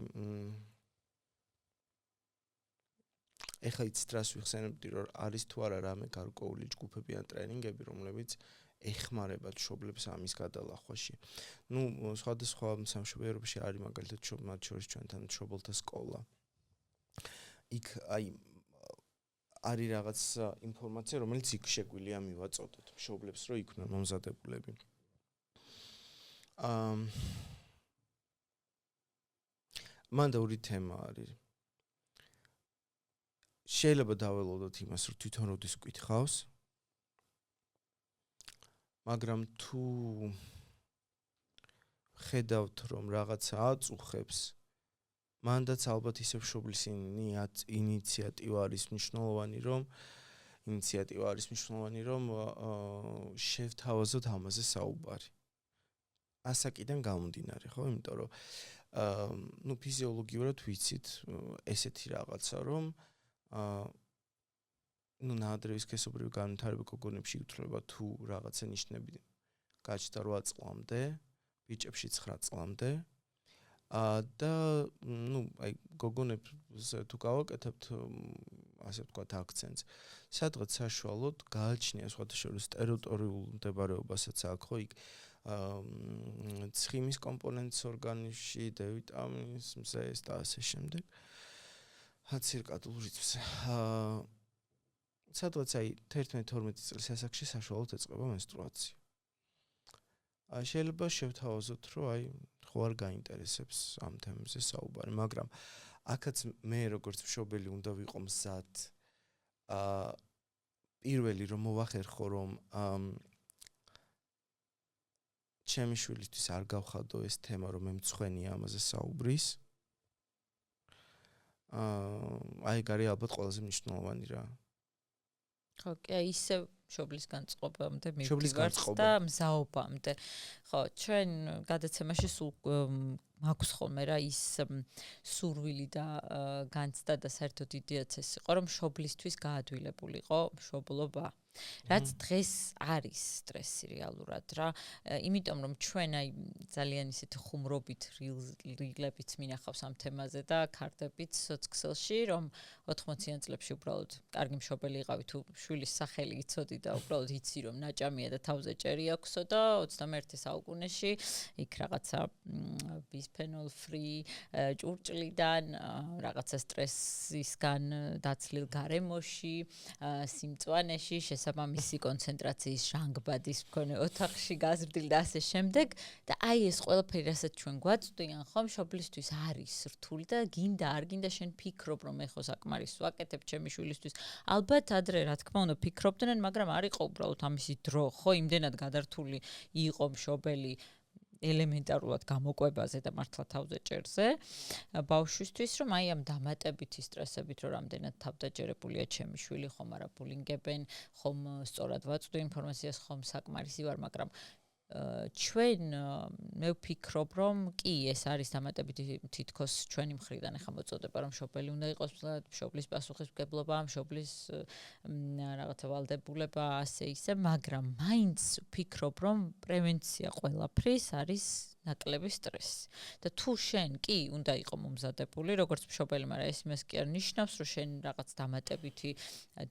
ეხლა იცით რას ვიხსენებდი, რომ არის თუ არა რამე გარკვეული ჯგუფები ან ტრენინგები, რომლებიც ეხმარება მშობლებს ამის გადალახვაში. სხვადასხვა სამშობლოში არის მაგალითად მათ შორის ჩვენთან მშობელთა სკოლა. იქ არის რაღაც ინფორმაცია, რომელიც იქ შეგვიძლია მივაწოდოთ მშობლებს, რომ იქვნენ მომზადებულები. მანდა ორი თემა არის. შეიძლება დაველოდოთ იმას, რომ თვითონ როდის გკითხავს, მაგრამ თუ ხედავთ, რომ რაღაცა აწუხებს, მანდაც ალბათ ისევ მშობლის ინიციატივა არის მნიშვნელოვანი, რომ შევთავაზოთ ამაზე საუბარი. ასაკიდან გამომდინარე, ხო? იმიტომ რომ ფიზიოლოგიურად ვიცით ესეთი რაღაცა, რომ ნაადრევი სქესობრივი განვითარება გოგონებში ითვლება თუ რაღაცა ნიშნები გაჩნდა 8 წლამდე, ბიჭებში 9 წლამდე. და გოგონებზე თუ გავაკეთებთ ასე ვთქვათ აქცენტს, სადღაც საშუალოდ გააჩნია სხვათა შორის ტერიტორიულ მდებარეობასაც აქვს, ხო, იქ ცხიმის კომპონენტს ორგანიზმში, D ვიტამინის, მზეს და ასე შემდეგ. ცირკადულ რიტმს. სადღაც 11-12 წლის ასაკში საშუალოდ ეწყება მენსტრუაცია. შეიძლება შევთავაზოთ, რომ ხო არ გაინტერესებს ამ თემებზე საუბარი, მაგრამ აქაც მე როგორც მშობელი უნდა ვიყო მზად პირველი რომ მოვახერხო, რომ ჩემი შვილისთვის არ გავხადო ეს თემა, რომ მე მცხვენია ამაზე საუბრის. ეგ არის ალბათ ყველაზე მნიშვნელოვანი რა. ხო, ისე მშობლის განწყობამდე მივდივართ და მზაობამდე. ხო, ჩვენ გადაცემაში სულ მაქვს ხოლმე რა ის სურვილი და განცდა და საერთოდ იდეაც ეს იყო, რომ მშობლისთვის გაადვილებულიყო მშობლობა. რაც დღეს არის სტრესი რეალურად რა. იმიტომ რომ ჩვენ ძალიან ისეთ ხუმრობით რიგლებიც მინახავს ამ თემაზე და ქარდებით სოციალში, რომ 80-იან წლებში უბრალოდ კარგი მშობელი იყავი თუ შვილის სახელი იცოდი და უბრალოდ იცი რომ ნაჭამია და თავზე ჭერი აქვსო და 21 საუკუნეში იქ რაღაცა ბისფენოლ ფრი ჭურჭლიდან რაღაცა სტრესისგან დაცლილ გარემოში, სიმწვანეში შესაბამისი კონცენტრაციის ჟანგბადის მქონე ოთახში გაზრდილ და ასე შემდეგ და ეს ყველაფერი რასაც ჩვენ გვაწვდიან ხო მშობლისთვის არის რთული და გინდა არ გინდა შენ ფიქრობ რომ ეხო საკმარისს ვაკეთებ ჩემი შვილისთვის ალბათ ადრე რა თქმა უნდა ფიქრობდნენ მაგრამ არ იყო უბრალოდ ამისი დრო ხო იმდენად გადართული იყო მშობელი ელემენტარულად გამოკვებაზე და მართლა თავზე ჭერზე ბავშვისთვის რომ ამ დამატებითი სტრესებით რომ რამდენად თავდაჯერებულია ჩემი შვილი ხომ არა ბულინგებენ ხომ სწორად ვაწვდი ინფორმაციას ხომ საკმარისი ვარ მაგრამ ჩვენ მე ვფიქრობ რომ კი ეს არის დამატებითი თითქოს ჩვენი მხრიდან ახლა მოწოდება რომ მშობელი უნდა იყოს მშობლის პასუხისმგებლობა მშობლის რაღაცა ვალდებულება ასე ისე მაგრამ მაინც ვფიქრობ რომ პრევენცია ყველაფრის არის ნაკლები სტრესი და თუ შენ კი უნდა იყო მომზადებული როგორც მშობელი მაგრამ ეს იმას კი არ ნიშნავს რომ შენ რაღაც დამატებითი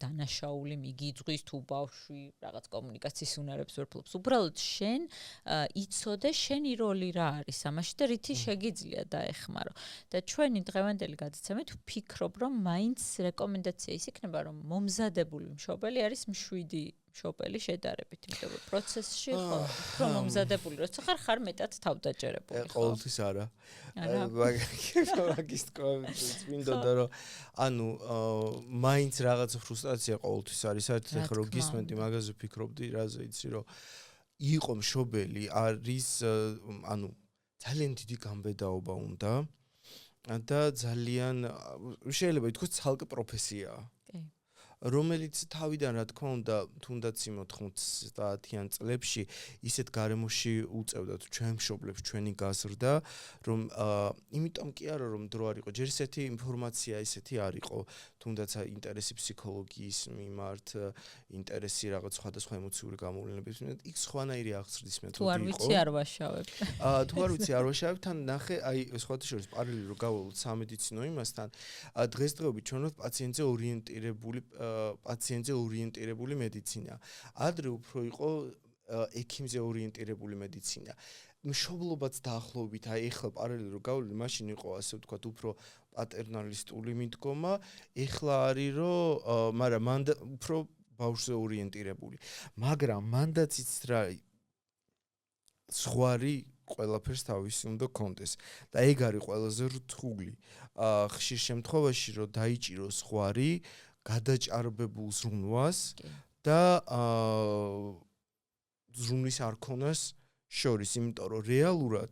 დანაშაული მიგიძღვის თუ ბავშვი რაღაც კომუნიკაციის უნარებს ვერ ფლობს უბრალოდ შენ იცოდე შენი როლი რა არის ამაში და რითი შეგიძლია დაეხმარო და ჩვენი დღევანდელი გადაცემით ვფიქრობ რომ მაინც რეკომენდაცია ის იქნება რომ მომზადებული მშობელი არის მშვიდი მშობელი შედარებით იმიტომ რომ პროცესში ხო უფრო მომზადებული როცა ხარ მეტად თავდაჯერებული ხო ყოველთვის არა მაგის წმინდოდა რომ ანუ მაინც რაღაც ფრუსტრაცია ყოველთვის არის საერთოდ ხრო გისმენდი მაგაზე ვფიქრობდი რაზე იცი რომ იყო მშობელი არის ანუ ძალიან დიდი გამბედაობა უნდა და ძალიან შეიძლება ითქვას ცალკე პროფესიაა რომელიც თავიდან რა თქმა უნდა თუნდაც იმ 90-იან წლებში ისეთ გარემოში უწევდათ ჩვენ მშობლებს ჩვენი გაზრდა, რომ იმიტომ კი არა რომ დრო არ იყო, ჯერ ისეთი ინფორმაცია ისეთი არ იყო, თუნდაც ინტერესი ფსიქოლოგიის მიმართ, ინტერესი რაღაც სხვადასხვა ემოციური გამოვლენების მიმართ, იქ სხვანაირი აღზრდის მეთოდი იყო. თუ არ ვიცი არ ვაშავებ. თუ არ ვიცი არ ვაშავებ, თან ნახე, აი სხვათა შორის პარალელი რო გავალოთ სამედიცინო იმასთან, დღესდღეობით ჩვენ ვართ პაციენტზე ორიენტირებული მედიცინა. ადრე უფრო იყო ექიმზე ორიენტირებული მედიცინა. მშობლობაც დაახლოებით, აი ეხლა პარალელი რო გავალოთ, მაშინ იყო ასე ვთქვათ უფრო პატერნალისტული მიდგომა, ეხლა არის რომ მაგრამ მანდ უფრო ბავშვზე ორიენტირებული. მაგრამ მანდაც იცით რა ზღვარი ყველაფერს თავისი უნდა კონდეს და ეგ არის ყველაზე რთული. ხშირ შემთხვევაში რომ დაიჭიროს ზღვარი გადაჭარბებულ ზრუნვას და ზრუნვის არ ქონას შორის, იმიტომ რომ რეალურად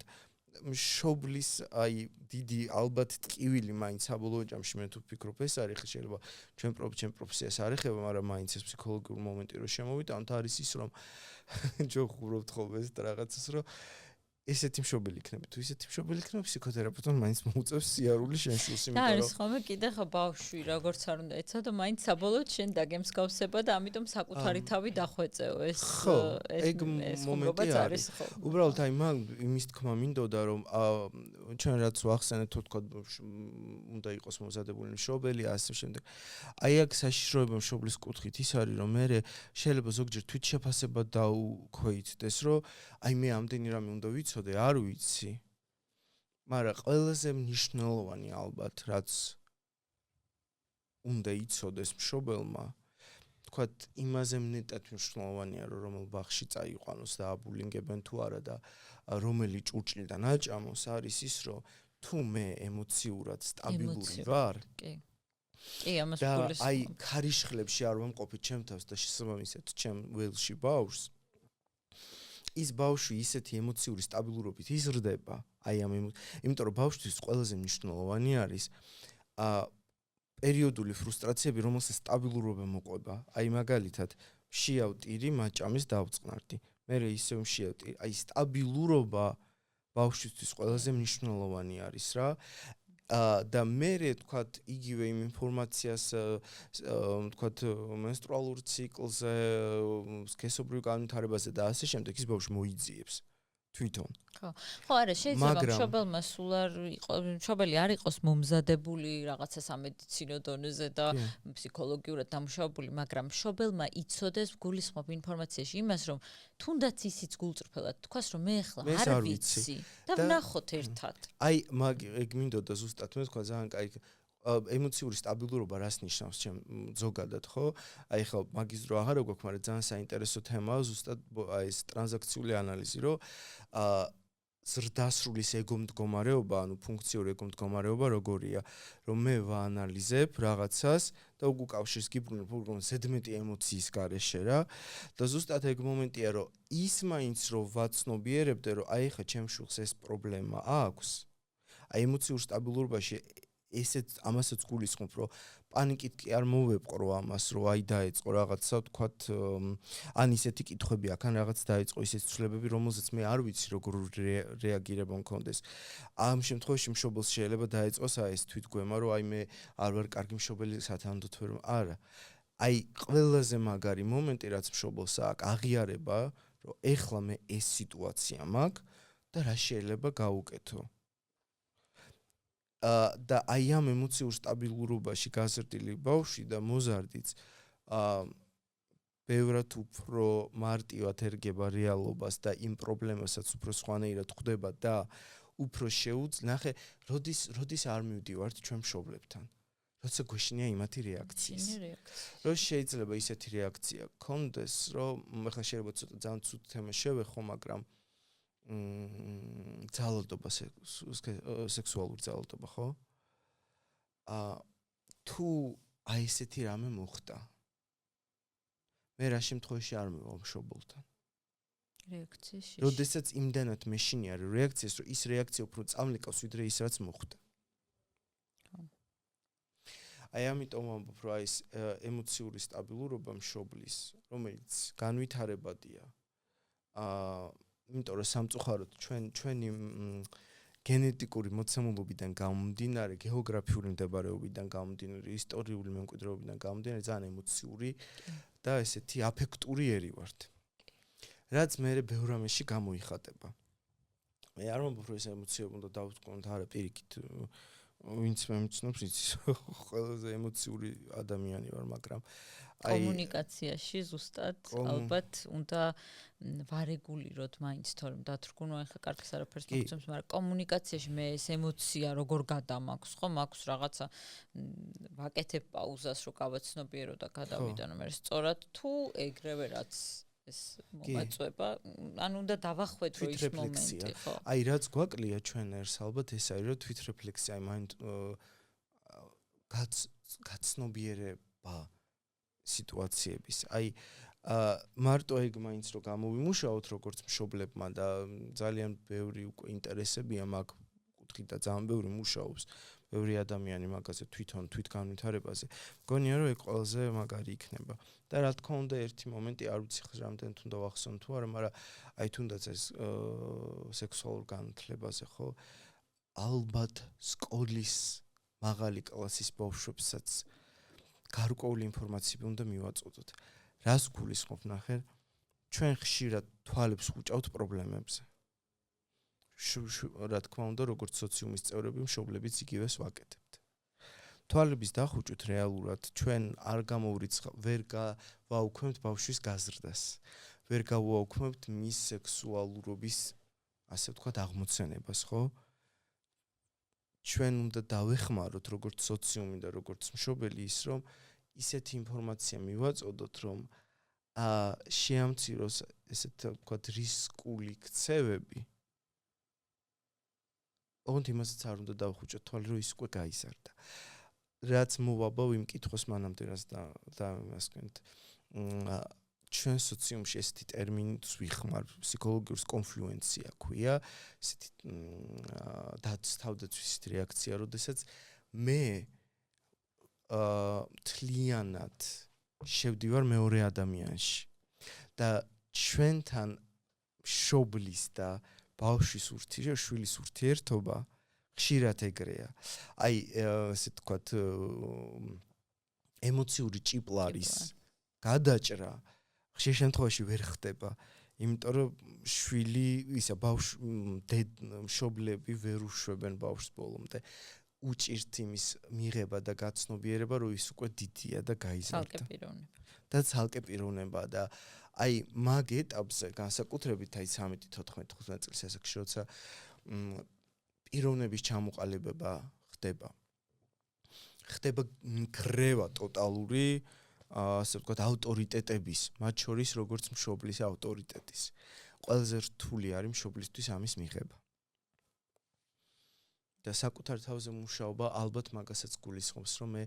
მშობლის აი დიდი ალბათ ტკივილი მაინც საბოლოო ჯამში მე თუ ვფიქრობ ეს არის ხე შეიძლება ჩვენ პროფესიას არ ეხება, მაგრამ მაინც ეს ფსიქოლოგიური მომენტი რომ შემოვიტანოთ არის ის რომ ჯოხურობთ ხოლმე ეს რაღაცას რომ ესეთი მშობელი იქნება თუ ისეთი მშობელი იქნება ფსიქოთერაპევტმა მაინც მოუწევს სიარული შენ შულს, იმიტომ რომ არის ხოლმე კიდე ხო ბავშვი როგორც არ უნდა ეცადო მაინც საბოლოოდ შენ დაგემსგავსება და ამიტომ საკუთარი თავი დახვეწეო ეს მომენტი არის ხო უბრალოდ აი მან იმის თქმა მინდოდა რომ ჩვენ რაც ვახსენეთ თუ თქვა უნდა იყოს მომზადებული მშობელი ასე შემდეგ აი აქ საშიშროება მშობლის კუთხით ის არის რომ მე შეიძლება ზოგჯერ თვითშეფასება დაუქვეითდეს რომ აი მე ამდენი რამე უნდა ვიცოდე, არ ვიცი. მაგრამ ყველაზე მნიშვნელოვანი ალბათ, რაც უნდა იცოდეს მშობელმა, თქვათ, იმაზე მეტად მნიშვნელოვანია, რომ რომელ ბაღში წაიყვანოს და აბულინგებენ თუ არა და რომელი ჭურჭლიდან აჭამოს, არის ის, რომ თუ მე ემოციურად სტაბილური ვარ, კი, ამას გულისხმობ. აი, ქარიშხლებში არ ვამყოფი ჩემ თავს და შესაბამისად ჩემ ველში ბავშვს ის ბავშვი ისეთი ემოციური სტაბილურობით იზრდება, აი იმიტომ რომ ბავშვის ყველაზე მნიშვნელოვანი არის პერიოდული ფრუსტრაციები, რომელსაც სტაბილურობა მოყვება. აი მაგალითად, მშიავ ტირი მაჭამის დავწყნარდი. მე ისევ მშიავ ტირი. აი სტაბილურობა ბავშვისთვის ყველაზე მნიშვნელოვანი არის რა. და მე თქვათ იგივე იმ ინფორმაციას თქვათ მენსტრუალურ ციკლზე, სქესობრივ განვითარებაზე და ასე შემდეგ ის ბავშვი მოიძიებს თვითონ. ხო, არა, შეიძლება მშობელმა სულ მშობელი არ იყოს მომზადებული რაღაცა სამედიცინო დონეზე და ფსიქოლოგიურად დამუშავებული, მაგრამ მშობელმა იცოდეს გულისხმობ ინფორმაციაში იმას, რომ თუნდაც ისიც გულწრფელად თქვას, რომ მე ახლა არ ვიცი და ვნახოთ ერთად. აი, ეგ მინდოდა ზუსტად მე თქვა ძალიან კაი ემოციური სტაბილურობა რას ნიშნავს ჩემ ზოგადად, ხო? აი ხა მაგის დრო აღარ გვაქვს, მაგრამ ძალიან საინტერესო თემაა ზუსტად აი ეს ტრანზაქციული ანალიზი, რომ ზრდასრულის ეგომდგომარეობა, ანუ ფუნქციური ეგომდგომარეობა როგორია, რომ მე ვაანალიზებ რაღაცას და უკავშირს გიბრუნებ ზედმეტი ემოციის გარეშე რა და ზუსტად ეგ მომენტია, რომ ის მაინც რომ ვაცნობიერებდე, რომ აი ხა ჩემ შულს ეს პრობლემა აქვს. აი ემოციურ სტაბილურობაში ესეც ამასაც გულისხმობ, რომ პანიკით კი არ მოვეპყრო ამას, რომ აი დაეწყო რაღაცა, თქვათ, ან ისეთი კითხვები აქ, ან რაღაც დაეწყო ისეთი ცვლილებები, რომელზეც მე არ ვიცი როგორ რეაგირება მქონდეს. ამ შემთხვევაში მშობელს შეიძლება დაეწყოს აი ეს თვითგვემა, რომ აი მე არ ვარ კარგი მშობელი, სათანადოდ ვერ არა. აი ყველაზე მაგარი მომენტი, რაც მშობელს აქვს, აღიარება, რომ ეხლა მე ეს სიტუაცია მაქვს და რა შეიძლება გავუკეთო. და აი ამ ემოციურ სტაბილურობაში გაზრდილი ბავშვი და მოზარდიც ბევრად უფრო მარტივად ერგება რეალობას და იმ პრობლემასაც უფრო სხვანაირად ხვდება და უფრო ნახე, როდის არ მივდივართ ჩვენ მშობლებთან. როცა გვეშინია იმათი რეაქციის. რომ შეიძლება ისეთი რეაქცია გქონდეს, რომ ახლა შეიძლება ცოტა ძალიან ცუდ თემას შევეხო, მაგრამ ძალადობა სექსუალური ძალადობა, ხო? თუ აი ესეთი რამე მოხდა. მე რა შემთხვევაში არ მივა მშობელთან. რეაქციაში. როდესაც იმდანად მეშინი არის რეაქციას, რომ ის რეაქცია უფრო წამლიკავს, ვიდრე ის რაც მოხდა. აი ამიტომ ამბობ, რომ აი ეს ემოციური სტაბილურობა მშობლის, რომელიც განვითარებადია. იმიტომ რომ სამწუხაროდ ჩვენი გენეტიკური მოცემულობიდან გამომდინარე, გეოგრაფიული მდებარეობიდან გამომდინარე, ისტორიული მემკვიდრეობიდან გამომდინარე, ძალიან ემოციური და ესეთი აფექტური ერი ვართ. რაც მე ბევრ რამეში გამოიხატება. მე არ ვამბობ, რომ ეს ემოციები უნდა დავუწყოთ, არა, პირიქით, ვინც მე მიცნობს, იცის, ყველაზე ემოციური ადამიანი ვარ, მაგრამ კომუნიკაციაში ზუსტად ალბათ უნდა ვარეგულიროთ მაინც, თორემ დათრგუნვა ახლა კარგს არაფერს მოგწევს, მაგრამ კომუნიკაციაში მე ეს ემოცია როგორ გადამაქვს, ხო, მაქვს რაღაცა ვაკეთებ პაუზას, რომ გავაცნობიერო და გადავიტანო, მე სწორად თუ ეგრევე რაც ეს მომაწვება, ანუ უნდა დავახვედრო ის მომენტი, ხო? აი რაც გვაკლია ჩვენ ერს ალბათ ეს არის, რომ თვითრეფლექსია, მაინც გაცნობიერება სიტუაციების. აი მარტო ეგ მაინც რომ გამოვიმუშაოთ როგორც მშობლებმა და ძალიან ბევრი უკვე ინტერესებია მაგ კუთხით და ძალიან ბევრი მუშაობს, ბევრი ადამიანი მაგაზე თვითგანვითარებაზე. მგონია რომ ეგ ყველაზე მაგარი იქნება. და რა თქმა უნდა ერთი მომენტი არ ვიცი ხა რამდენად უნდა ვახსოვთ თუ არა, მაგრამ აი თუნდაც ეს სექსუალურ განათლებაზე ხო ალბათ სკოლის მაღალი კლასის ბავშვებსაც გარკვეული ინფორმაციები უნდა მივაწოდოთ. რას გულისხმობ ნახე? ჩვენ ხშირად თვალებს ვუჭავთ პრობლემებზე. რა თქმა უნდა, როგორც სოციუმის წევრები, მშობლებიც იგივეს ვაკეთებთ. თვალების დახუჭვით რეალურად ჩვენ არ ვერ გავაუქმებთ ბავშვის გაზრდას. ვერ გავაუქმებთ მის სექსუალურობის, ასე ვთქვათ, აღმოცენებას, ხო? ჩვენ უნდა დავეხმაროთ როგორც სოციუმი და როგორც მშობელი ის, რომ ისეთი ინფორმაცია მივაწოდოთ, რომ შეამციროს ესეთ ვთქვათ რისკული ქცევები. ოღონდ იმასაც არ უნდა დავხუჭოთ თვალი, რომ ის უკვე გაიზარდა. რაც მოვაბავ იმ კითხოს მანამდე რაც და იმას ვქენთ. ჩვენ სოციუმში ესეთი ტერმინიც ვიხმარ, ფსიქოლოგიური კონფლუენცია ქვია, ესეთი თავდაცვის რეაქცია, როდესაც მე თლიანად შევდივარ მეორე ადამიანში და ჩვენთან მშობლის და ბავშვის შვილის ურთიერთობა ხშირად ეგრეა. აი ესე ვთქვათ ემოციური ჭიპლარის გადაჭრა ხშირ შემთხვევაში ვერ ხდება, იმიტომ რომ შვილი ისა მშობლები ვერ უშვებენ ბავშვს ბოლომდე. უჭირთ იმის მიღება და გაცნობიერება, რომ ის უკვე დიდია და გაიზარდა. და ცალკე პიროვნება და აი მაგ ეტაპზე განსაკუთრებით აი 13-14 წლის ასაკში, როცა პიროვნების ჩამოყალიბება ხდება კრევა ტოტალური, ასე ვთქვათ, ავტორიტეტების, მათ შორის როგორც მშობლის ავტორიტეტის. ყველაზე რთული არის მშობლისთვის ამის მიღება. და საკუთარ თავზე მუშაობა ალბათ მაგასაც გულისხმობს, რომ მე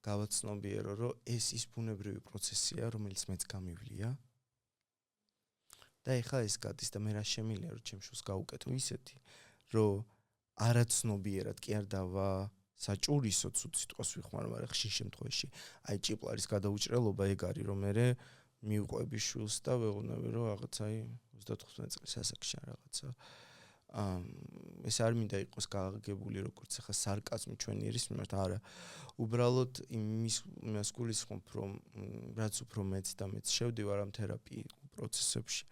გავაცნობიერო, რომ ეს ის ბუნებრივი პროცესია, რომელიც მეც გამივლია. და ეხლა ეს გადის და მე რა შემიძლია რომ ჩემ შულს გავუკეთო ისეთი, რომ არაცნობიერად კი არ საჭურისო ცუდ სიტყვას ვიხმარ, მაგრამ ხშირ შემთხვევაში აი ჭიპლარის გადაუჭრელობა ეგ არის, რომ მე მივყვები შულს და ვეუბნები, რომ რაღაცა 35 წლის ასაკში რაღაცა ეს არ მინდა იყოს გაგებული როგორც ახლა სარკაზმი ჩვენი ერის მიმართ, არა. უბრალოდ იმას გულისხმობ, რომ რაც უფრო მეც და მეც შევდივარ ამ თერაპიულ პროცესებში,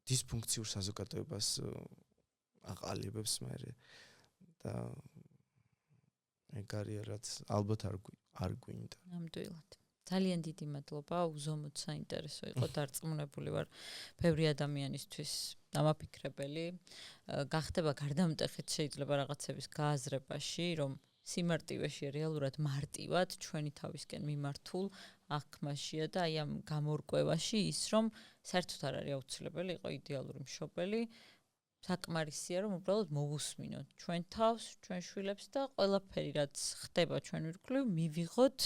დისფუნქციურ საზოგადოებას აყალიბებს მე და ეგ არის რაც ალბათ არ გვინდა. ნამდვილად. ძალიან დიდი მადლობა, უზომოდ საინტერესო იყო, დარწმუნებული ვარ ბევრი ადამიანისთვის დამაფიქრებელი. გახდება გარდამტეხით შეიძლება რაღაცების გააზრებაში, რომ სიმარტივეში რეალურად მარტივად ჩვენი თავისკენ მიმართულ აღქმაშია და აი ამ გამორკვევაში ის, რომ საერთოდ არ არის აუცილებელი იყო იდეალური მშობელი, საკმარისია, რომ უბრალოდ მოვუსმინოთ ჩვენ თავს, ჩვენ შვილებს და ყველაფერი რაც ხდება ჩვენ ვირკვლივ, მივიღოთ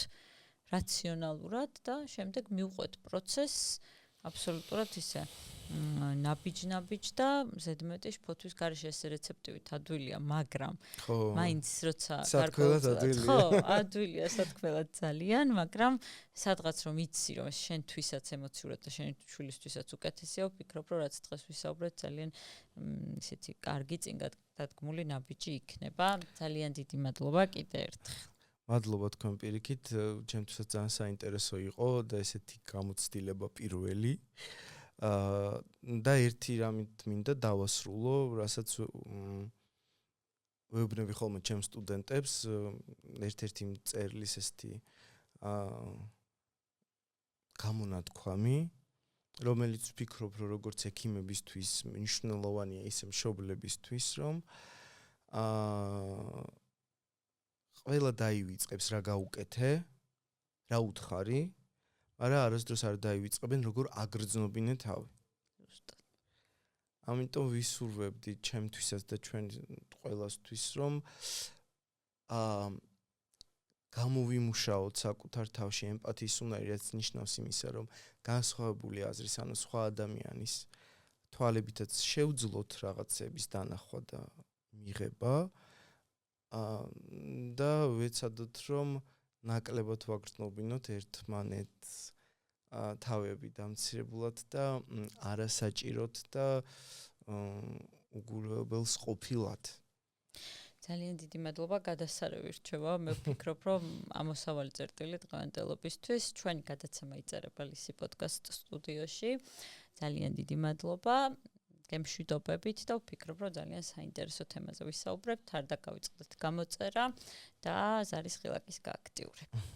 რაციონალურად და შემდეგ მივყვეთ პროცესს აბსოლუტურად ისე ნაბიჯ და ზედმეტი ფოთვის გარეშე ეს რეცეპტივით ადვილია, მაგრამ მაინც როცა გარკვეულად ხო, ადვილია სათქმელად ძალიან, მაგრამ სადღაც რომ იცი რომ შენთვისაც ემოციურად და შენი შვილისთვისაც უკეთესია, ვფიქრობ რომ რაც დღეს ვისაუბრეთ ძალიან ისეთი კარგი წინ დადგმული ნაბიჯი იქნება. ძალიან დიდი მადლობა კიდე ერთხელ. მადლობა თქვენ პირიქით, ჩემთვისაც ძალიან საინტერესო იყო და ესეთი გამოცდილება პირველი. და ერთი რამით მინდა დავასრულო, რასაც ვეუბნები ხოლმე ჩემ სტუდენტებს, ერთ-ერთი წერლის ესეთი გამონათქვამი, რომელიც ვფიქრობ, რომ როგორც ექიმებისთვის მნიშვნელოვანია, ისე მშობლებისთვის, რომ ყველა დაივიწყებს რა გაუკეთე, რა უთხარი, მაგრამ არასდროს არ დაივიწყებენ როგორ აგრძნობინე თავი. ამიტომ ვისურვებდი ჩემთვისაც და ჩვენ ყველასთვის, რომ გამოვიმუშაოთ საკუთარ თავში ემპათიის უნარი, რაც ნიშნავს იმისა, რომ განსხვავებული აზრის, ანუ სხვა ადამიანის თვალებითაც შევძლოთ რაღაცების დანახვა და მიღება და ვეცადოთ, რომ ნაკლებად ვაგრძნობინოთ ერთმანეთს თავები დამცირებულად და არასაჭიროდ და უგულებელს ყოფილად. ძალიან დიდი მადლობა, გადასარევი რჩევა. მე ვფიქრობ, რომ ამოსავალი წერტილი დღევანდელობისთვის ჩვენი გადაცემა იწერება ლისი პოდკასტ სტუდიოში. ძალიან დიდი მადლობა. გემშვიდობებით და ვფიქრობ, რომ ძალიან საინტერესო თემაზე ვისაუბრებთ. არ დაგავიწყდეთ გამოწერა და ზარის ხილაკის გააქტიურება.